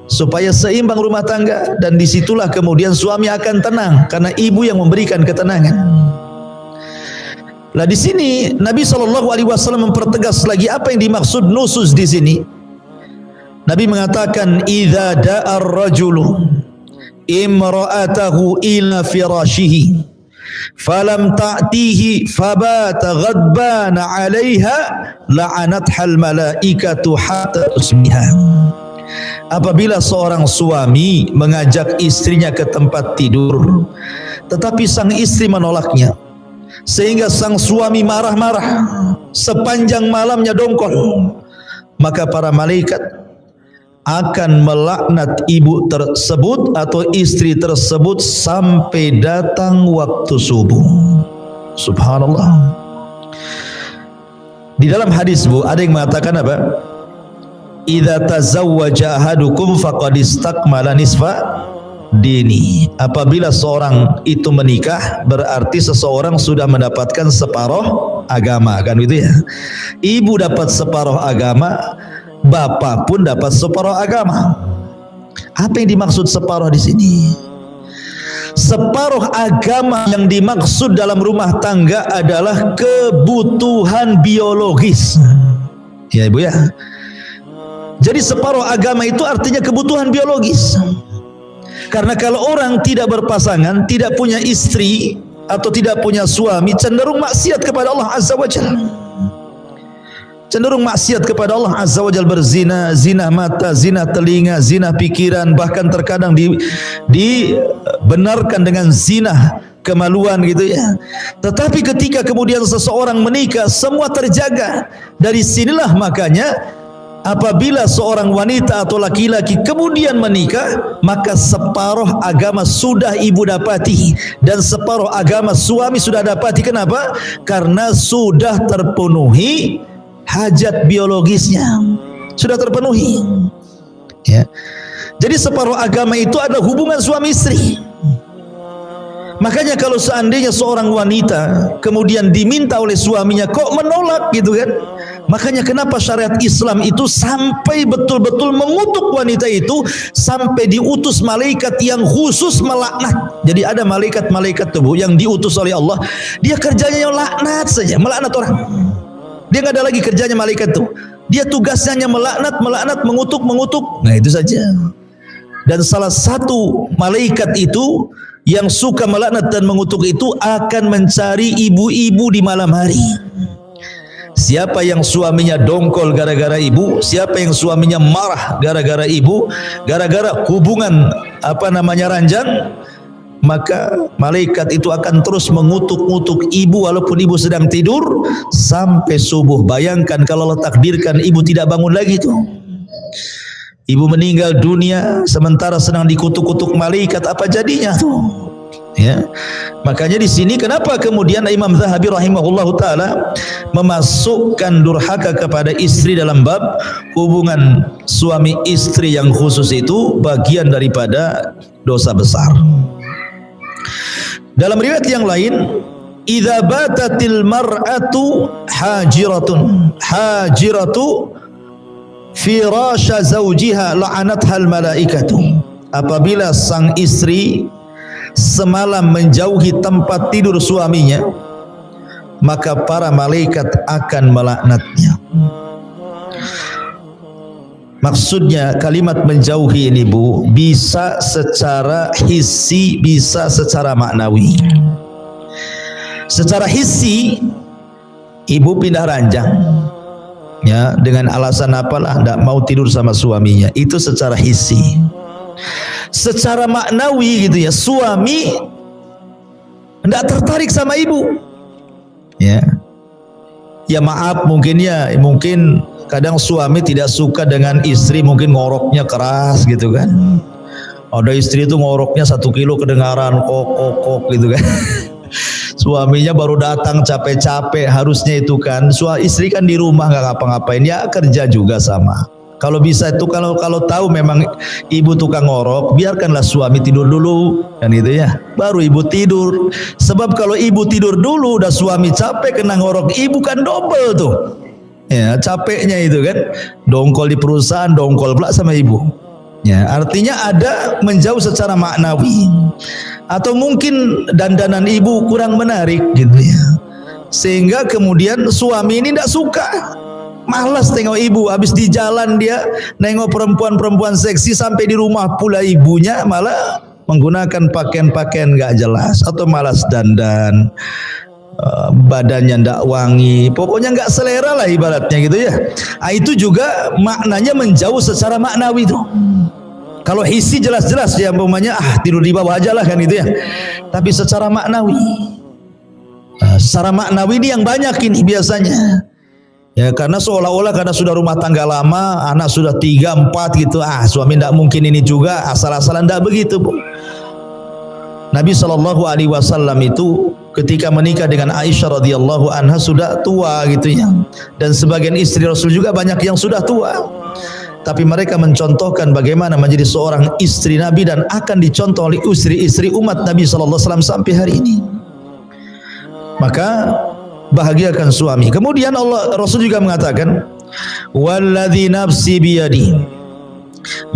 Supaya seimbang rumah tangga, dan disitulah kemudian suami akan tenang karena ibu yang memberikan ketenangan. Lah di sini Nabi SAW mempertegas lagi apa yang dimaksud nusus di sini. Nabi mengatakan, idza da'a ar-rajulu imra'atahu ila firashihi falam ta'tihi fabata ghadbana 'alaiha la'anatha al-malaikatu hatta tusbiha. Apabila seorang suami mengajak istrinya ke tempat tidur, tetapi sang istri menolaknya, sehingga sang suami marah-marah sepanjang malamnya dongkol, maka para malaikat akan melaknat ibu tersebut atau istri tersebut sampai datang waktu subuh. Subhanallah. Di dalam hadis, Bu, ada yang mengatakan apa? Idza tazawwaja ahadukum faqad istakmala nisfa dini. Apabila seorang itu menikah, berarti seseorang sudah mendapatkan separuh agama, kan gitu ya. Ibu dapat separuh agama, bapak pun dapat separuh agama. Apa yang dimaksud separuh di sini? Separuh agama yang dimaksud dalam rumah tangga adalah kebutuhan biologis. Ya Ibu ya. Jadi separuh agama itu artinya kebutuhan biologis. Karena kalau orang tidak berpasangan, tidak punya istri atau tidak punya suami, cenderung maksiat kepada Allah Azza wa Jalla. Cenderung maksiat kepada Allah Azza wa Jalla, berzina, zina mata, zina telinga, zina pikiran, bahkan terkadang dibenarkan dengan zina kemaluan gitu ya. Tetapi ketika kemudian seseorang menikah, semua terjaga. Dari sinilah makanya apabila seorang wanita atau laki-laki kemudian menikah, maka separuh agama sudah ibu dapati dan separuh agama suami sudah dapati. Kenapa? Karena sudah terpenuhi hajat biologisnya, sudah terpenuhi. Ya. Jadi separuh agama itu adalah hubungan suami istri. Makanya kalau seandainya seorang wanita kemudian diminta oleh suaminya kok menolak gitu kan, makanya kenapa syariat Islam itu sampai betul-betul mengutuk wanita itu, sampai diutus malaikat yang khusus melaknat. Jadi ada malaikat-malaikat tuh yang diutus oleh Allah, dia kerjanya laknat saja, melaknat orang. Dia nggak ada lagi kerjanya malaikat tuh, dia tugasnya hanya melaknat, mengutuk. Nah itu saja. Dan salah satu malaikat itu yang suka melaknat dan mengutuk itu akan mencari ibu-ibu di malam hari. Siapa yang suaminya dongkol gara-gara ibu, siapa yang suaminya marah gara-gara ibu, gara-gara hubungan ranjang, maka malaikat itu akan terus mengutuk-ngutuk ibu walaupun ibu sedang tidur sampai subuh. Bayangkan kalau Allah takdirkan ibu tidak bangun lagi tuh. Ibu meninggal dunia sementara sedang dikutuk-kutuk malaikat, apa jadinya tuh? Ya. Makanya di sini kenapa kemudian Imam Zahabi rahimahullahu taala memasukkan durhaka kepada istri dalam bab hubungan suami istri yang khusus itu bagian daripada dosa besar. Dalam riwayat yang lain, idza batatil mar'atu hajiratu firasha zawjiha la'anathal malaikatu. Apabila sang istri semalam menjauhi tempat tidur suaminya, maka para malaikat akan melaknatnya. Maksudnya kalimat menjauhi ini Bu, bisa secara hissi, bisa secara maknawi. Secara hissi, ibu pindah ranjang, ya, dengan alasan apalah, tidak mau tidur sama suaminya, itu secara hissi. Secara maknawi gitu ya, suami tidak tertarik sama ibu, ya. Ya maaf, mungkin kadang suami tidak suka dengan istri, mungkin ngoroknya keras gitu kan. Ada istri itu ngoroknya 1 kilo kedengaran, kok gitu kan. Suaminya baru datang capek-capek, harusnya itu kan istri kan di rumah nggak ngapa-ngapain, ya kerja juga sama. Kalau bisa itu, kalau tahu memang ibu tukang ngorok, biarkanlah suami tidur dulu kan gitu ya, baru ibu tidur. Sebab kalau ibu tidur dulu udah suami capek kena ngorok, ibu kan double tuh. Ya, capeknya itu kan, dongkol di perusahaan, dongkol pula sama ibu. Ya, artinya ada menjauh secara maknawi. Atau mungkin dandanan ibu kurang menarik gitu ya, sehingga kemudian suami ini tidak suka, malas tengok ibu. Habis di jalan dia nengok perempuan-perempuan seksi, sampai di rumah pula ibunya malah menggunakan pakaian-pakaian gak jelas, atau malas dandan, badannya ndak wangi, pokoknya nggak selera lah ibaratnya gitu ya. Itu juga maknanya menjauh secara maknawi tuh. Kalau hissi jelas-jelas ya, umpamanya tidur di bawah aja lah kan gitu ya. Tapi secara maknawi, secara maknawi ini yang banyak ini biasanya. Ya, karena seolah-olah karena sudah rumah tangga lama, anak sudah 3, 4 gitu, suami tidak mungkin ini juga asal-asalan, tidak begitu Bu. Nabi SAW itu ketika menikah dengan Aisyah radhiyallahu anha sudah tua gitu ya, dan sebagian istri Rasul juga banyak yang sudah tua, tapi mereka mencontohkan bagaimana menjadi seorang istri Nabi dan akan dicontoh oleh istri-istri umat Nabi SAW sampai hari ini. Maka bahagiakan suami. Kemudian Rasul juga mengatakan, walladzi nafsi biyadi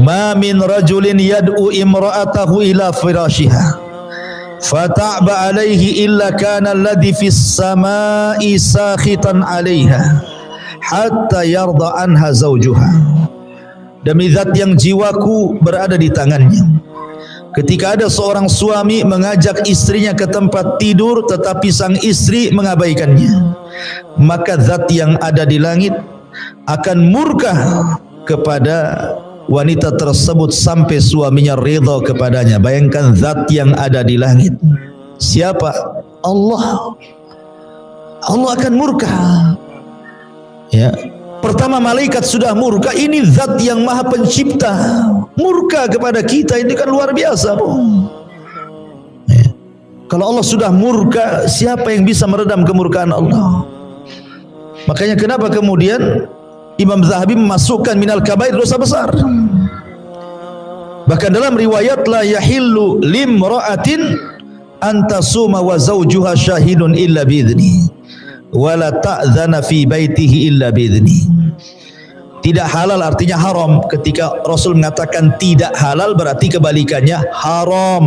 ma min rajulin yad'u imra'atahu ila firashiha fata'ba alaihi illa kana alladhi fis sama'i sakhitan 'alaiha hatta yarda anha zawjuha. Demi zat yang jiwaku berada di tangannya, ketika ada seorang suami mengajak istrinya ke tempat tidur tetapi sang istri mengabaikannya, maka zat yang ada di langit akan murka kepada wanita tersebut sampai suaminya ridha kepadanya. Bayangkan zat yang ada di langit. Siapa? Allah. Allah akan murka. Ya. Pertama malaikat sudah murka, ini zat yang maha pencipta murka kepada kita, ini kan luar biasa Bu. Ya. Kalau Allah sudah murka, siapa yang bisa meredam kemurkaan Allah? Makanya kenapa kemudian Imam Zahabi memasukkan minal kabair, dosa besar. Bahkan dalam riwayat, la yahillu limra'atin antasuma wa zawjuha syahidun illa bi'idhni wala ta'zana fi baitihi illa bi'idhni. Tidak halal artinya haram. Ketika Rasul mengatakan tidak halal, berarti kebalikannya haram.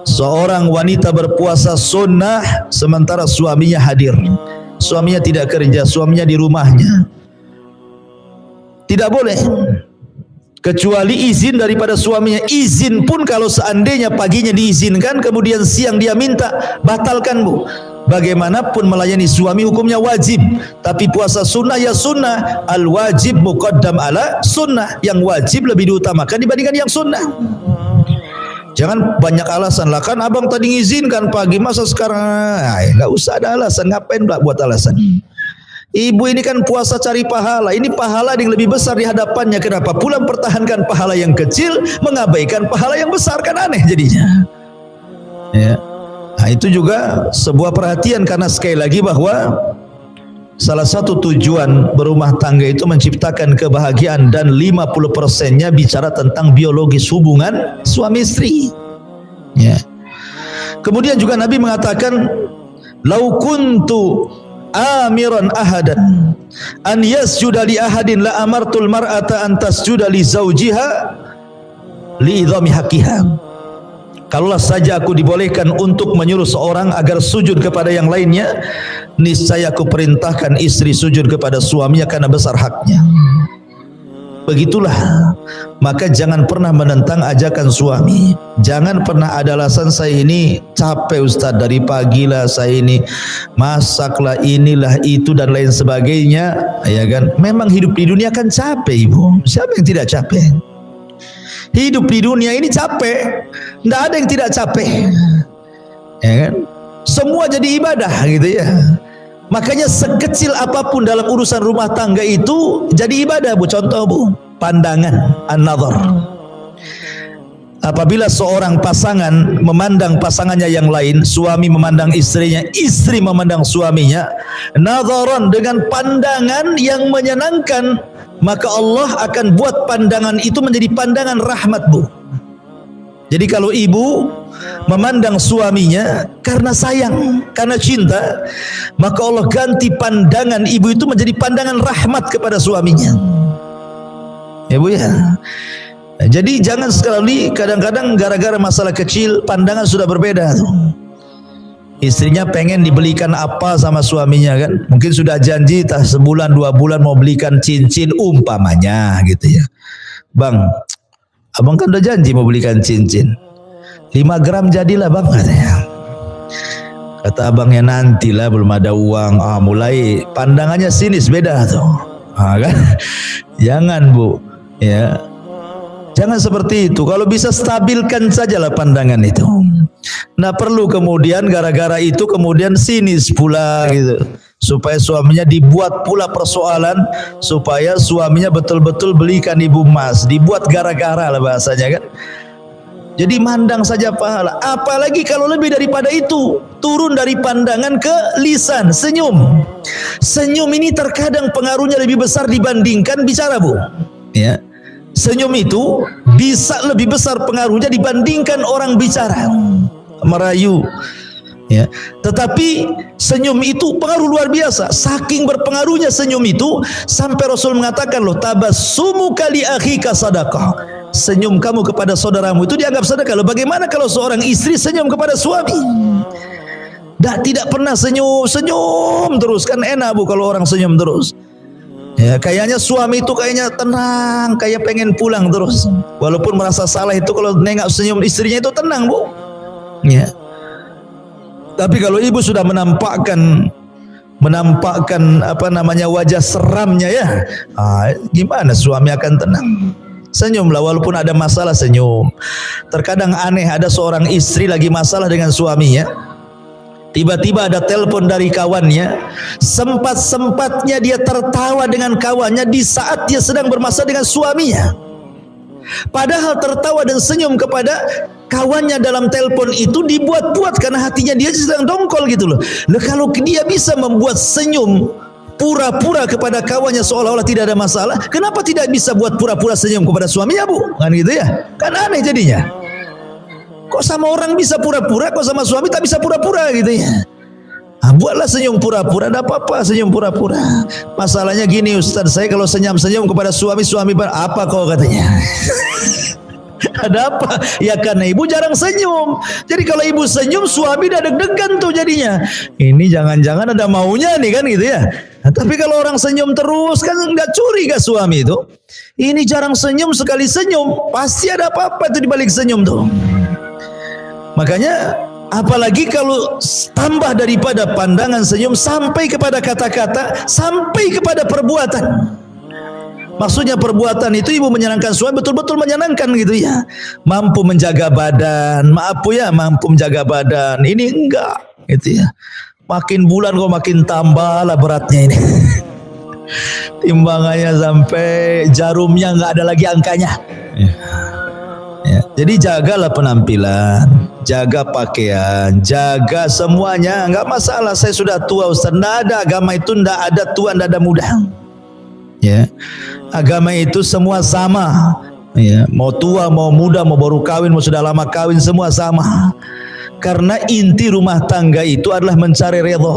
Seorang wanita berpuasa sunnah sementara suaminya hadir, suaminya tidak kerja, suaminya di rumahnya, tidak boleh kecuali izin daripada suaminya. Izin pun kalau seandainya paginya diizinkan, kemudian siang dia minta, batalkan Bu. Bagaimanapun melayani suami hukumnya wajib, tapi puasa sunnah ya sunnah. Al wajib muqaddam ala sunnah, yang wajib lebih diutamakan dibandingkan yang sunnah. Jangan banyak alasan lah, kan abang tadi ngizinkan pagi, masa sekarang nggak usah ada alasan. Ngapain pula buat alasan? Ibu ini kan puasa cari pahala, ini pahala yang lebih besar di hadapannya. Kenapa pula mempertahankan pahala yang kecil, mengabaikan pahala yang besar? Kan aneh jadinya. Ya. Nah, itu juga sebuah perhatian, karena sekali lagi bahwa salah satu tujuan berumah tangga itu menciptakan kebahagiaan, dan 50%-nya bicara tentang biologis hubungan suami istri. Ya. Kemudian juga Nabi mengatakan, lau kuntu amiran ahadan an yasjuda li ahadin la amartul mar'ata an tasjuda li zawjiha li idhami haqqiha. Kalaulah saja aku dibolehkan untuk menyuruh seorang agar sujud kepada yang lainnya, niscaya aku perintahkan istri sujud kepada suaminya karena besar haknya. Begitulah, maka jangan pernah menentang ajakan suami. Jangan pernah ada alasan saya ini capek Ustaz, dari pagi lah saya ini masaklah inilah itu dan lain sebagainya, ya kan? Memang hidup di dunia kan capek ibu. Siapa yang tidak capek? Hidup di dunia ini capek. Tidak ada yang tidak capek, ya kan? Semua jadi ibadah gitu ya. Makanya sekecil apapun dalam urusan rumah tangga itu jadi ibadah bu. Contoh bu, pandangan, an-nazar. Apabila seorang pasangan memandang pasangannya yang lain, suami memandang istrinya, istri memandang suaminya, nazaran, dengan pandangan yang menyenangkan, maka Allah akan buat pandangan itu menjadi pandangan rahmat bu. Jadi kalau ibu memandang suaminya karena sayang, karena cinta, maka Allah ganti pandangan ibu itu menjadi pandangan rahmat kepada suaminya. Ya bu ya. Jadi jangan sekali, kadang-kadang gara-gara masalah kecil pandangan sudah berbeda tuh. Istrinya pengen dibelikan apa sama suaminya kan, mungkin sudah janji tak sebulan 2 bulan mau belikan cincin umpamanya gitu ya. Bang, abang kan udah janji mau belikan cincin 5 gram jadilah bang, katanya. Kata abangnya nantilah, belum ada uang. Mulai pandangannya sinis, beda tuh. Kan? Jangan bu, ya. Jangan seperti itu. Kalau bisa stabilkan sajalah pandangan itu. Nah perlu kemudian gara-gara itu kemudian sinis pula gitu. Supaya suaminya dibuat pula persoalan, supaya suaminya betul-betul belikan ibu emas. Dibuat gara-gara lah bahasanya kan. Jadi mandang saja pahala. Apalagi kalau lebih daripada itu, turun dari pandangan ke lisan, senyum. Senyum ini terkadang pengaruhnya lebih besar dibandingkan bicara bu. Ya. Senyum itu bisa lebih besar pengaruhnya dibandingkan orang bicara, merayu. Ya. Tetapi senyum itu pengaruh luar biasa. Saking berpengaruhnya senyum itu sampai Rasul mengatakan loh, tabassumuka li akhika sadaqah. Senyum kamu kepada saudaramu itu dianggap sedekah. Loh, bagaimana kalau seorang istri senyum kepada suami? Tidak pernah senyum terus, kan enak bu kalau orang senyum terus. Ya, kayaknya suami itu kayaknya tenang, kayak pengen pulang terus. Walaupun merasa salah itu kalau nengok senyum istrinya itu tenang bu. Ya. Tapi kalau ibu sudah menampakkan apa namanya wajah seramnya ya, gimana suami akan tenang? Senyumlah walaupun ada masalah, senyum. Terkadang aneh, ada seorang istri lagi masalah dengan suaminya. Tiba-tiba ada telepon dari kawannya. Sempat-sempatnya dia tertawa dengan kawannya di saat dia sedang bermasalah dengan suaminya. Padahal tertawa dan senyum kepada kawannya dalam telepon itu dibuat-buat karena hatinya dia sedang dongkol gitu loh. Nah, kalau dia bisa membuat senyum pura-pura kepada kawannya seolah-olah tidak ada masalah, kenapa tidak bisa buat pura-pura senyum kepada suaminya bu? Kan gitu ya? Kan aneh jadinya. Kok sama orang bisa pura-pura, kok sama suami tak bisa pura-pura gitu ya? Buatlah senyum pura-pura, ada apa-apa senyum pura-pura. Masalahnya gini Ustaz, saya kalau senyum-senyum kepada suami apa kau katanya? Ada apa? Ya karena ibu jarang senyum. Jadi kalau ibu senyum, suami udah deg-degan tuh jadinya. Ini jangan-jangan ada maunya nih kan gitu ya. Nah, tapi kalau orang senyum terus kan nggak curiga suami itu. Ini jarang senyum, sekali senyum pasti ada apa-apa itu di balik senyum tuh. Makanya apalagi kalau tambah daripada pandangan senyum sampai kepada kata-kata, sampai kepada perbuatan. Maksudnya perbuatan itu ibu menyenangkan suami, betul-betul menyenangkan gitu ya. Mampu menjaga badan, mampu menjaga badan. Ini enggak gitu ya. Makin bulan kok makin tambah lah beratnya ini. Timbangannya sampai jarumnya nggak ada lagi angkanya. Ya, jadi jagalah penampilan, jaga pakaian, jaga semuanya, nggak masalah. Saya sudah tua Ustaz, nggak ada agama itu, nggak ada tua, nggak ada muda. Ya, agama itu semua sama. Ya, mau tua, mau muda, mau baru kawin, mau sudah lama kawin, semua sama. Karena inti rumah tangga itu adalah mencari ridha.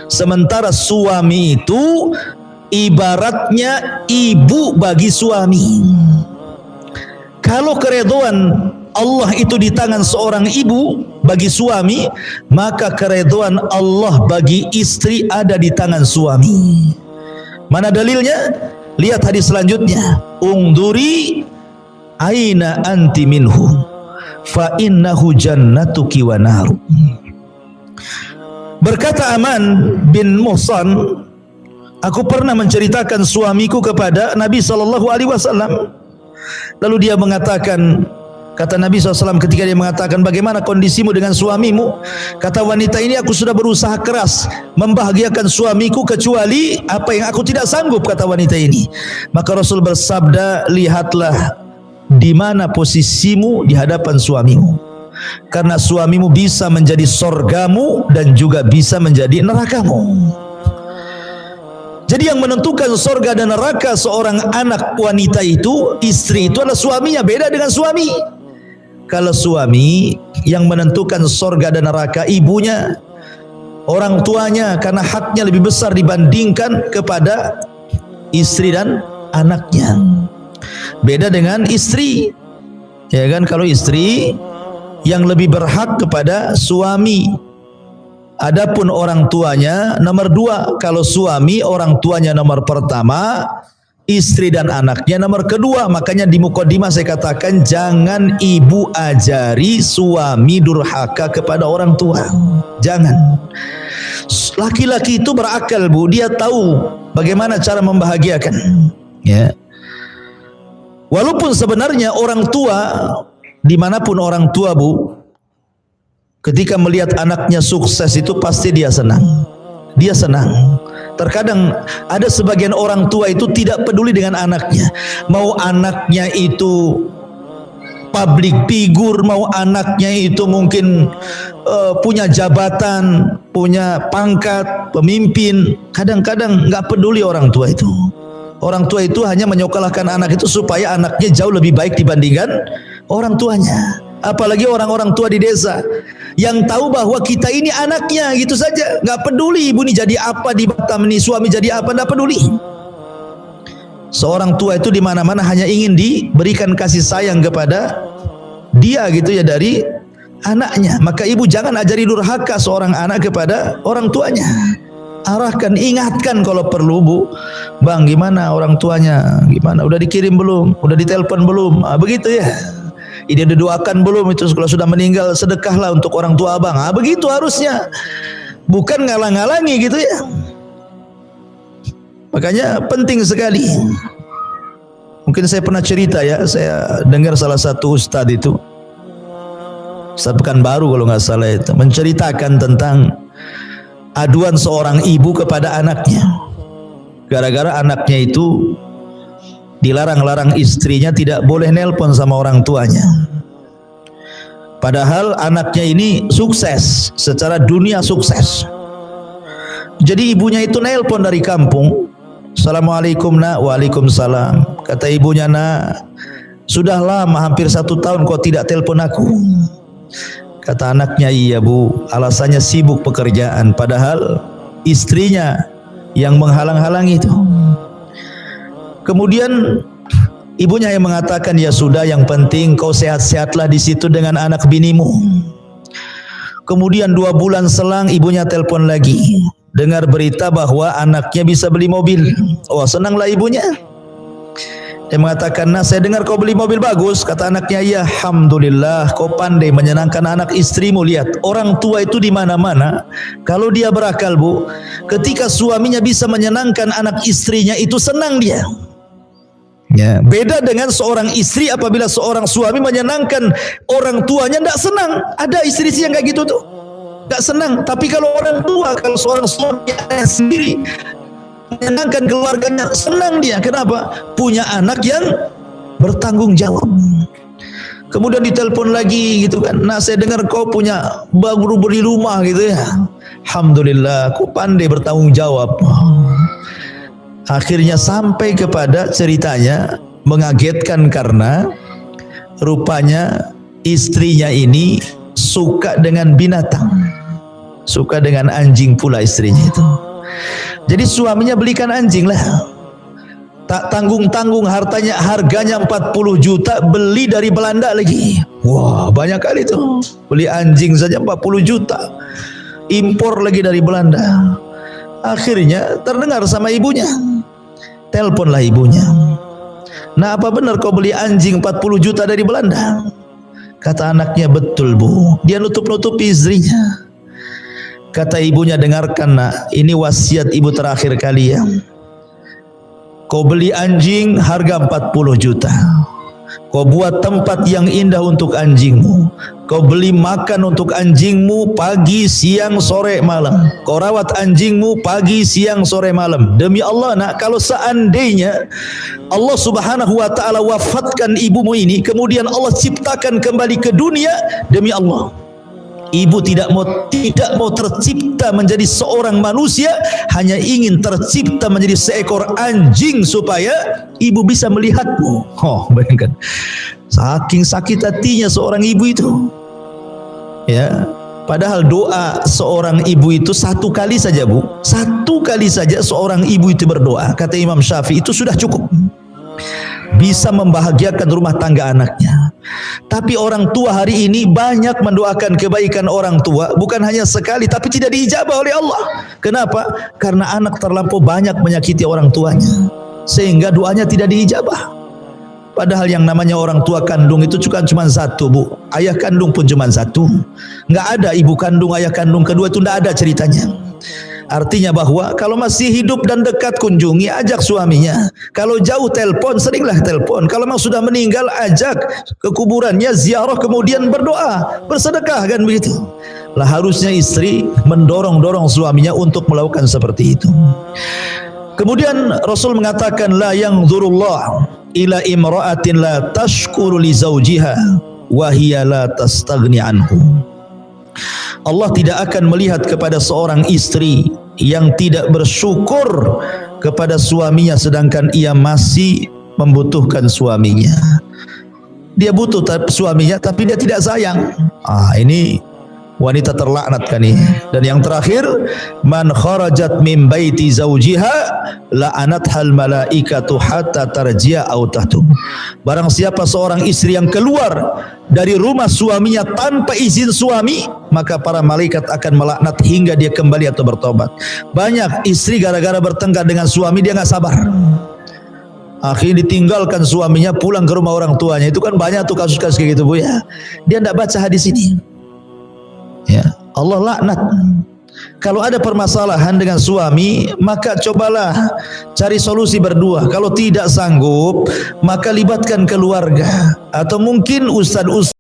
Sementara suami itu ibaratnya ibu bagi suami. Kalau keridhaan Allah itu di tangan seorang ibu bagi suami, maka keridhaan Allah bagi istri ada di tangan suami. Mana dalilnya? Lihat hadis selanjutnya. Ungduri aina anti minhu fa innahu jannatuki wa naru. Berkata Aman bin Muhsan, aku pernah menceritakan suamiku kepada Nabi SAW. Lalu dia mengatakan, kata Nabi SAW ketika dia mengatakan, bagaimana kondisimu dengan suamimu? Kata wanita ini, aku sudah berusaha keras membahagiakan suamiku kecuali apa yang aku tidak sanggup, kata wanita ini. Maka Rasul bersabda, lihatlah di mana posisimu di hadapan suamimu, karena suamimu bisa menjadi sorgamu dan juga bisa menjadi nerakamu. Jadi yang menentukan sorga dan neraka seorang anak wanita itu, istri itu adalah suaminya. Beda dengan suami. Kalau suami yang menentukan sorga dan neraka ibunya, orang tuanya, karena haknya lebih besar dibandingkan kepada istri dan anaknya. Beda dengan istri, ya kan? Kalau istri yang lebih berhak kepada suami. Adapun orang tuanya nomor 2. Kalau suami orang tuanya nomor pertama, istri dan anaknya nomor kedua. Makanya di mukadimah saya katakan jangan ibu ajari suami durhaka kepada orang tua. Jangan. Laki-laki itu berakal, Bu. Dia tahu bagaimana cara membahagiakan. Ya. Walaupun sebenarnya orang tua, dimanapun orang tua, Bu, ketika melihat anaknya sukses itu pasti dia senang. Dia senang. Terkadang ada sebagian orang tua itu tidak peduli dengan anaknya. Mau anaknya itu public figure, mau anaknya itu mungkin punya jabatan, punya pangkat, pemimpin. Kadang-kadang nggak peduli orang tua itu. Orang tua itu hanya menyekolahkan anak itu supaya anaknya jauh lebih baik dibandingkan orang tuanya. Apalagi orang-orang tua di desa yang tahu bahwa kita ini anaknya, gitu saja, nggak peduli ibu ini jadi apa di Batam, ini suami jadi apa, nggak peduli. Seorang tua itu di mana-mana hanya ingin diberikan kasih sayang kepada dia, gitu ya, dari anaknya. Maka ibu jangan ajari durhaka seorang anak kepada orang tuanya. Arahkan, ingatkan kalau perlu, Bu. Bang, gimana orang tuanya? Gimana? Udah dikirim belum? Udah ditelepon belum? Begitu ya. Dia didoakan belum itu kalau sudah meninggal, sedekahlah untuk orang tua abang. Begitu harusnya. Bukan ngalang-ngalangi gitu ya. Makanya penting sekali. Mungkin saya pernah cerita ya, saya dengar salah satu ustadz itu, Ustadz Pekanbaru kalau nggak salah itu, menceritakan tentang aduan seorang ibu kepada anaknya. Gara-gara anaknya itu dilarang-larang istrinya tidak boleh nelpon sama orang tuanya. Padahal anaknya ini sukses, secara dunia sukses. Jadi ibunya itu nelpon dari kampung. Assalamualaikum nak. Waalaikumsalam. Kata ibunya, nak, sudah lama hampir 1 tahun kau tidak telepon aku. Kata anaknya, iya Bu, alasannya sibuk pekerjaan. Padahal istrinya yang menghalang-halangi itu. Kemudian ibunya yang mengatakan, ya sudah, yang penting kau sehat-sehatlah di situ dengan anak binimu. Kemudian 2 bulan selang ibunya telepon lagi, dengar berita bahwa anaknya bisa beli mobil. Oh, senanglah ibunya. Dia mengatakan, nah, saya dengar kau beli mobil bagus. Kata anaknya, ya alhamdulillah, kau pandai menyenangkan anak istrimu. Lihat, orang tua itu di mana-mana. Kalau dia berakal, Bu, ketika suaminya bisa menyenangkan anak istrinya, itu senang dia. Ya, beda dengan seorang istri apabila seorang suami menyenangkan orang tuanya, tidak senang. Ada istri-istri yang kayak gitu tuh, tidak senang. Tapi kalau orang tua, kalau seorang suami sendiri menyenangkan keluarganya, senang dia. Kenapa? Punya anak yang bertanggung jawab. Kemudian ditelepon lagi gitu kan, nah, saya dengar kau punya baru beli rumah gitu ya. Alhamdulillah, kau pandai bertanggung jawab. Akhirnya sampai kepada ceritanya mengagetkan karena rupanya istrinya ini suka dengan binatang, suka dengan anjing pula istrinya itu. Jadi suaminya belikan anjing lah. Tak tanggung-tanggung harganya 40 juta, beli dari Belanda lagi. Wah, banyak kali tuh. Beli anjing saja 40 juta. Impor lagi dari Belanda. Akhirnya terdengar sama ibunya. Teleponlah ibunya. Nah, apa benar kau beli anjing 40 juta dari Belanda? Kata anaknya, betul bu. Dia nutup-nutupi istrinya. Kata ibunya, dengarkan nak, ini wasiat ibu terakhir kalian. Kau beli anjing harga 40 juta. Kau buat tempat yang indah untuk anjingmu. Kau beli makan untuk anjingmu pagi, siang, sore, malam. Kau rawat anjingmu pagi, siang, sore, malam. Demi Allah nak, kalau seandainya Allah subhanahu wa ta'ala wafatkan ibumu ini, kemudian Allah ciptakan kembali ke dunia, demi Allah, ibu tidak mau tercipta menjadi seorang manusia, hanya ingin tercipta menjadi seekor anjing supaya ibu bisa melihatmu. Oh, bayangkan, saking sakit hatinya seorang ibu itu. Ya, padahal doa seorang ibu itu satu kali saja bu, satu kali saja seorang ibu itu berdoa, kata Imam Syafi'i, itu sudah cukup, bisa membahagiakan rumah tangga anaknya. Tapi orang tua hari ini banyak mendoakan kebaikan orang tua, bukan hanya sekali, tapi tidak diijabah oleh Allah. Kenapa? Karena anak terlampau banyak menyakiti orang tuanya, sehingga doanya tidak diijabah. Padahal yang namanya orang tua kandung itu cuma satu bu, ayah kandung pun cuma satu. Nggak ada ibu kandung, ayah kandung kedua, itu nggak ada ceritanya. Artinya bahwa kalau masih hidup dan dekat, kunjungi, ajak suaminya. Kalau jauh, telepon, seringlah telepon. Kalau memang sudah meninggal, ajak ke kuburannya, ziarah, kemudian berdoa, bersedekah, kan begitu. Lah harusnya istri mendorong-dorong suaminya untuk melakukan seperti itu. Kemudian Rasul mengatakan, la yanzurullah ila imra'atin la tashkuru li zawjiha wa hiya la tastaghni anhu. Allah tidak akan melihat kepada seorang istri yang tidak bersyukur kepada suaminya sedangkan ia masih membutuhkan suaminya. Dia butuh suaminya tapi dia tidak sayang. Ini wanita terlaknat kan ini. Dan yang terakhir, man kharajat min baiti zawjiha la'anathal malaikatu hatta tarji'a aw tahtum. Barang siapa seorang istri yang keluar dari rumah suaminya tanpa izin suami, maka para malaikat akan melaknat hingga dia kembali atau bertobat. Banyak istri gara-gara bertengkar dengan suami dia nggak sabar, akhirnya ditinggalkan suaminya, pulang ke rumah orang tuanya. Itu kan banyak tuh kasus-kasus kayak gitu bu ya. Dia tidak baca hadis ini. Ya, Allah laknat. Kalau ada permasalahan dengan suami, maka cobalah cari solusi berdua. Kalau tidak sanggup, maka libatkan keluarga atau mungkin ustadz.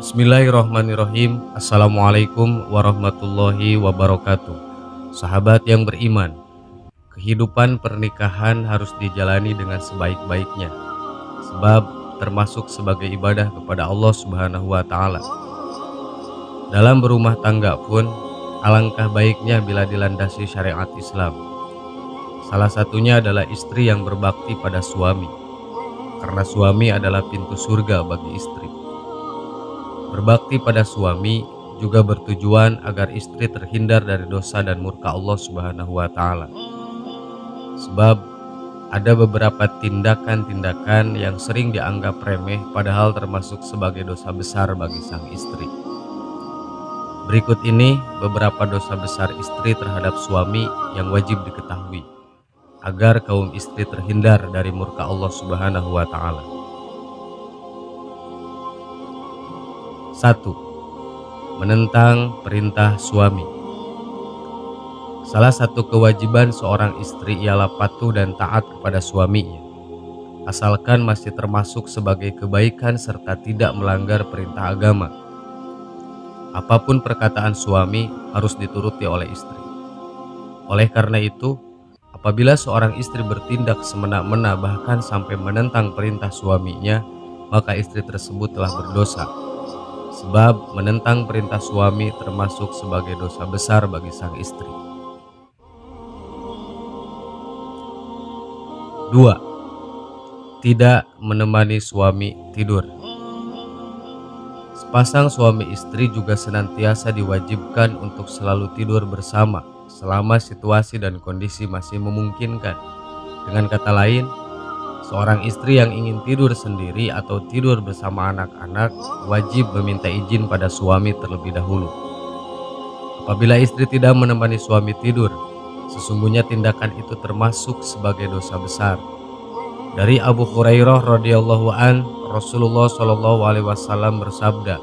Bismillahirrahmanirrahim. Assalamualaikum warahmatullahi wabarakatuh. Sahabat yang beriman, kehidupan pernikahan harus dijalani dengan sebaik-baiknya, sebab termasuk sebagai ibadah kepada Allah Subhanahu wa Ta'ala. Dalam berumah tangga pun, alangkah baiknya bila dilandasi syariat Islam. Salah satunya adalah istri yang berbakti pada suami, karena suami adalah pintu surga bagi istri. Berbakti pada suami juga bertujuan agar istri terhindar dari dosa dan murka Allah Subhanahu wa Ta'ala. Sebab ada beberapa tindakan-tindakan yang sering dianggap remeh padahal termasuk sebagai dosa besar bagi sang istri. Berikut ini beberapa dosa besar istri terhadap suami yang wajib diketahui agar kaum istri terhindar dari murka Allah Subhanahu wa Ta'ala. 1. Menentang perintah suami. Salah satu kewajiban seorang istri ialah patuh dan taat kepada suaminya, asalkan masih termasuk sebagai kebaikan serta tidak melanggar perintah agama. Apapun perkataan suami harus dituruti oleh istri. Oleh karena itu, apabila seorang istri bertindak semena-mena bahkan sampai menentang perintah suaminya, maka istri tersebut telah berdosa. Sebab menentang perintah suami termasuk sebagai dosa besar bagi sang istri. 2. Tidak menemani suami tidur. Sepasang suami istri juga senantiasa diwajibkan untuk selalu tidur bersama selama situasi dan kondisi masih memungkinkan. Dengan kata lain, seorang istri yang ingin tidur sendiri atau tidur bersama anak-anak wajib meminta izin pada suami terlebih dahulu. Apabila istri tidak menemani suami tidur, sesungguhnya tindakan itu termasuk sebagai dosa besar. Dari Abu Hurairah radhiyallahu an, Rasulullah shallallahu alaihi wasallam bersabda,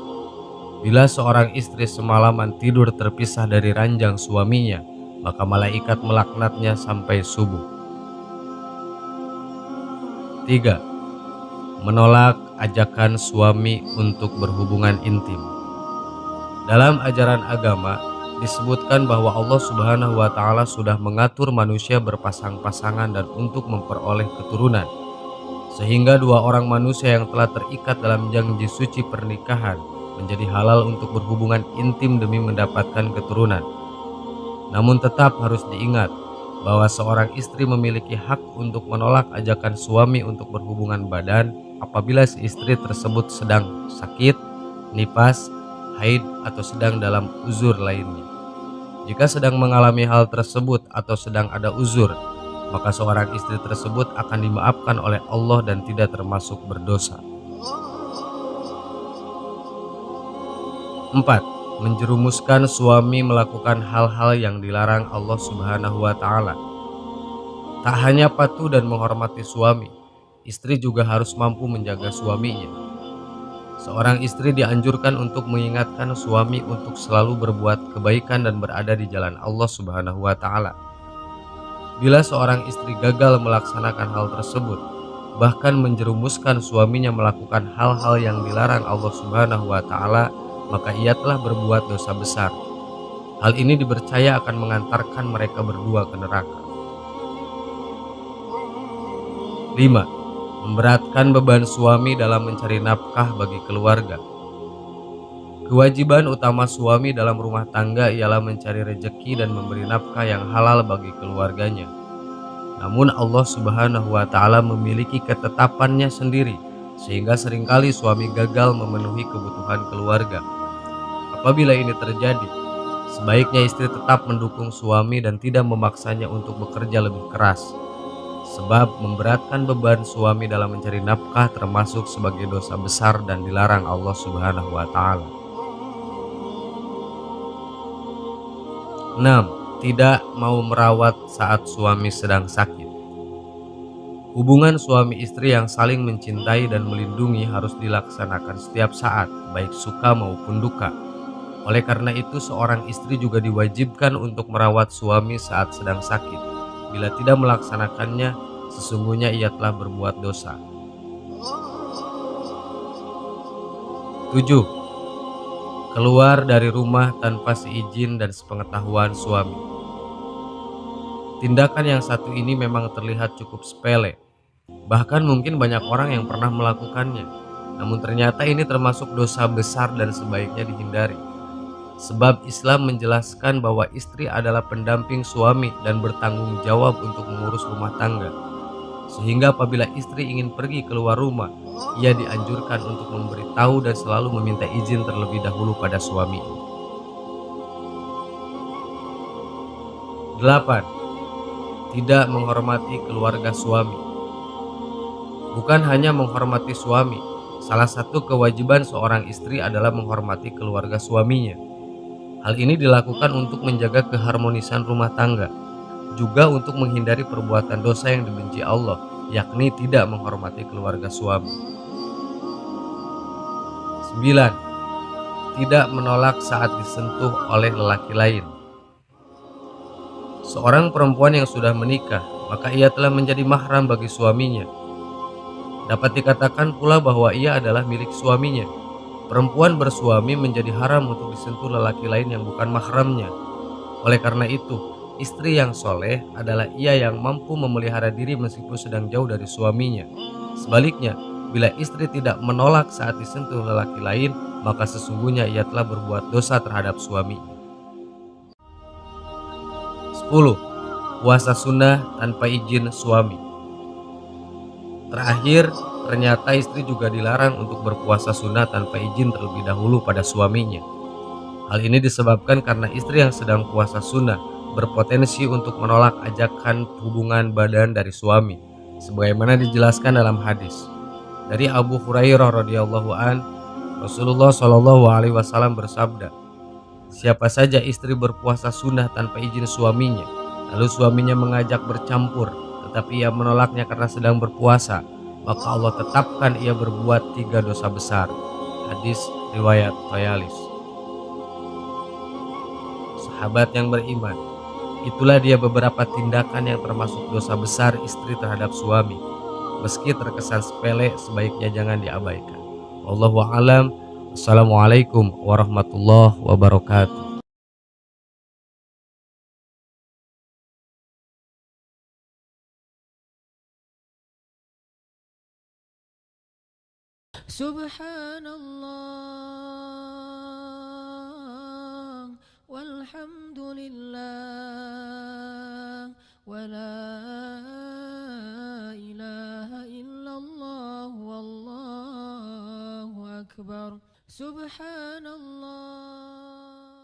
"Bila seorang istri semalaman tidur terpisah dari ranjang suaminya, maka malaikat melaknatnya sampai subuh." 3. Menolak ajakan suami untuk berhubungan intim. Dalam ajaran agama disebutkan bahwa Allah Subhanahu wa taala sudah mengatur manusia berpasang-pasangan dan untuk memperoleh keturunan. Sehingga dua orang manusia yang telah terikat dalam janji suci pernikahan menjadi halal untuk berhubungan intim demi mendapatkan keturunan. Namun tetap harus diingat bahwa seorang istri memiliki hak untuk menolak ajakan suami untuk berhubungan badan apabila si istri tersebut sedang sakit, nifas, haid, atau sedang dalam uzur lainnya. Jika sedang mengalami hal tersebut atau sedang ada uzur, maka seorang istri tersebut akan dimaafkan oleh Allah dan tidak termasuk berdosa. 4. Menjerumuskan suami melakukan hal-hal yang dilarang Allah Subhanahu wa taala. Tak hanya patuh dan menghormati suami, istri juga harus mampu menjaga suaminya. Seorang istri dianjurkan untuk mengingatkan suami untuk selalu berbuat kebaikan dan berada di jalan Allah Subhanahu wa taala. Bila seorang istri gagal melaksanakan hal tersebut, bahkan menjerumuskan suaminya melakukan hal-hal yang dilarang Allah Subhanahu wa taala, maka ia telah berbuat dosa besar. Hal ini dipercaya akan mengantarkan mereka berdua ke neraka. 5. Memberatkan beban suami dalam mencari nafkah bagi keluarga. Kewajiban utama suami dalam rumah tangga ialah mencari rejeki dan memberi nafkah yang halal bagi keluarganya. Namun Allah Subhanahu wa taala memiliki ketetapannya sendiri, sehingga seringkali suami gagal memenuhi kebutuhan keluarga. Apabila ini terjadi, sebaiknya istri tetap mendukung suami dan tidak memaksanya untuk bekerja lebih keras. Sebab memberatkan beban suami dalam mencari nafkah termasuk sebagai dosa besar dan dilarang Allah Subhanahu wa taala. 6. Tidak mau merawat saat suami sedang sakit. Hubungan suami istri yang saling mencintai dan melindungi harus dilaksanakan setiap saat, baik suka maupun duka. Oleh karena itu, seorang istri juga diwajibkan untuk merawat suami saat sedang sakit. Bila tidak melaksanakannya, sesungguhnya ia telah berbuat dosa. 7. Keluar dari rumah tanpa seizin dan sepengetahuan suami. Tindakan yang satu ini memang terlihat cukup sepele. Bahkan mungkin banyak orang yang pernah melakukannya. Namun ternyata ini termasuk dosa besar dan sebaiknya dihindari. Sebab Islam menjelaskan bahwa istri adalah pendamping suami dan bertanggung jawab untuk mengurus rumah tangga. Sehingga apabila istri ingin pergi keluar rumah, ia dianjurkan untuk memberitahu dan selalu meminta izin terlebih dahulu pada suami. 8. Tidak menghormati keluarga suami. Bukan hanya menghormati suami, salah satu kewajiban seorang istri adalah menghormati keluarga suaminya. Hal ini dilakukan untuk menjaga keharmonisan rumah tangga, juga untuk menghindari perbuatan dosa yang dibenci Allah, yakni tidak menghormati keluarga suami. 9. Tidak menolak saat disentuh oleh lelaki lain. Seorang perempuan yang sudah menikah, maka ia telah menjadi mahram bagi suaminya. Dapat dikatakan pula bahwa ia adalah milik suaminya. Perempuan bersuami menjadi haram untuk disentuh lelaki lain yang bukan mahramnya. Oleh karena itu, istri yang soleh adalah ia yang mampu memelihara diri meskipun sedang jauh dari suaminya. Sebaliknya, bila istri tidak menolak saat disentuh lelaki lain, maka sesungguhnya ia telah berbuat dosa terhadap suaminya. 10. Puasa sunnah tanpa izin suami. Terakhir, ternyata istri juga dilarang untuk berpuasa sunnah tanpa izin terlebih dahulu pada suaminya. Hal ini disebabkan karena istri yang sedang puasa sunnah berpotensi untuk menolak ajakan hubungan badan dari suami, sebagaimana dijelaskan dalam hadis. Dari Abu Hurairah radhiyallahu an, Rasulullah shallallahu alaihi wasallam bersabda, "Siapa saja istri berpuasa sunnah tanpa izin suaminya, lalu suaminya mengajak bercampur, tetapi ia menolaknya karena sedang berpuasa, maka Allah tetapkan ia berbuat 3 dosa besar." Hadis riwayat Tayalis. Sahabat yang beriman, itulah dia beberapa tindakan yang termasuk dosa besar istri terhadap suami. Meski terkesan sepele, sebaiknya jangan diabaikan. Wallahu a'lam. Assalamualaikum warahmatullahi wabarakatuh. Subhanallah walhamdulillah wala ilaha illallah wallahu akbar. Subhanallah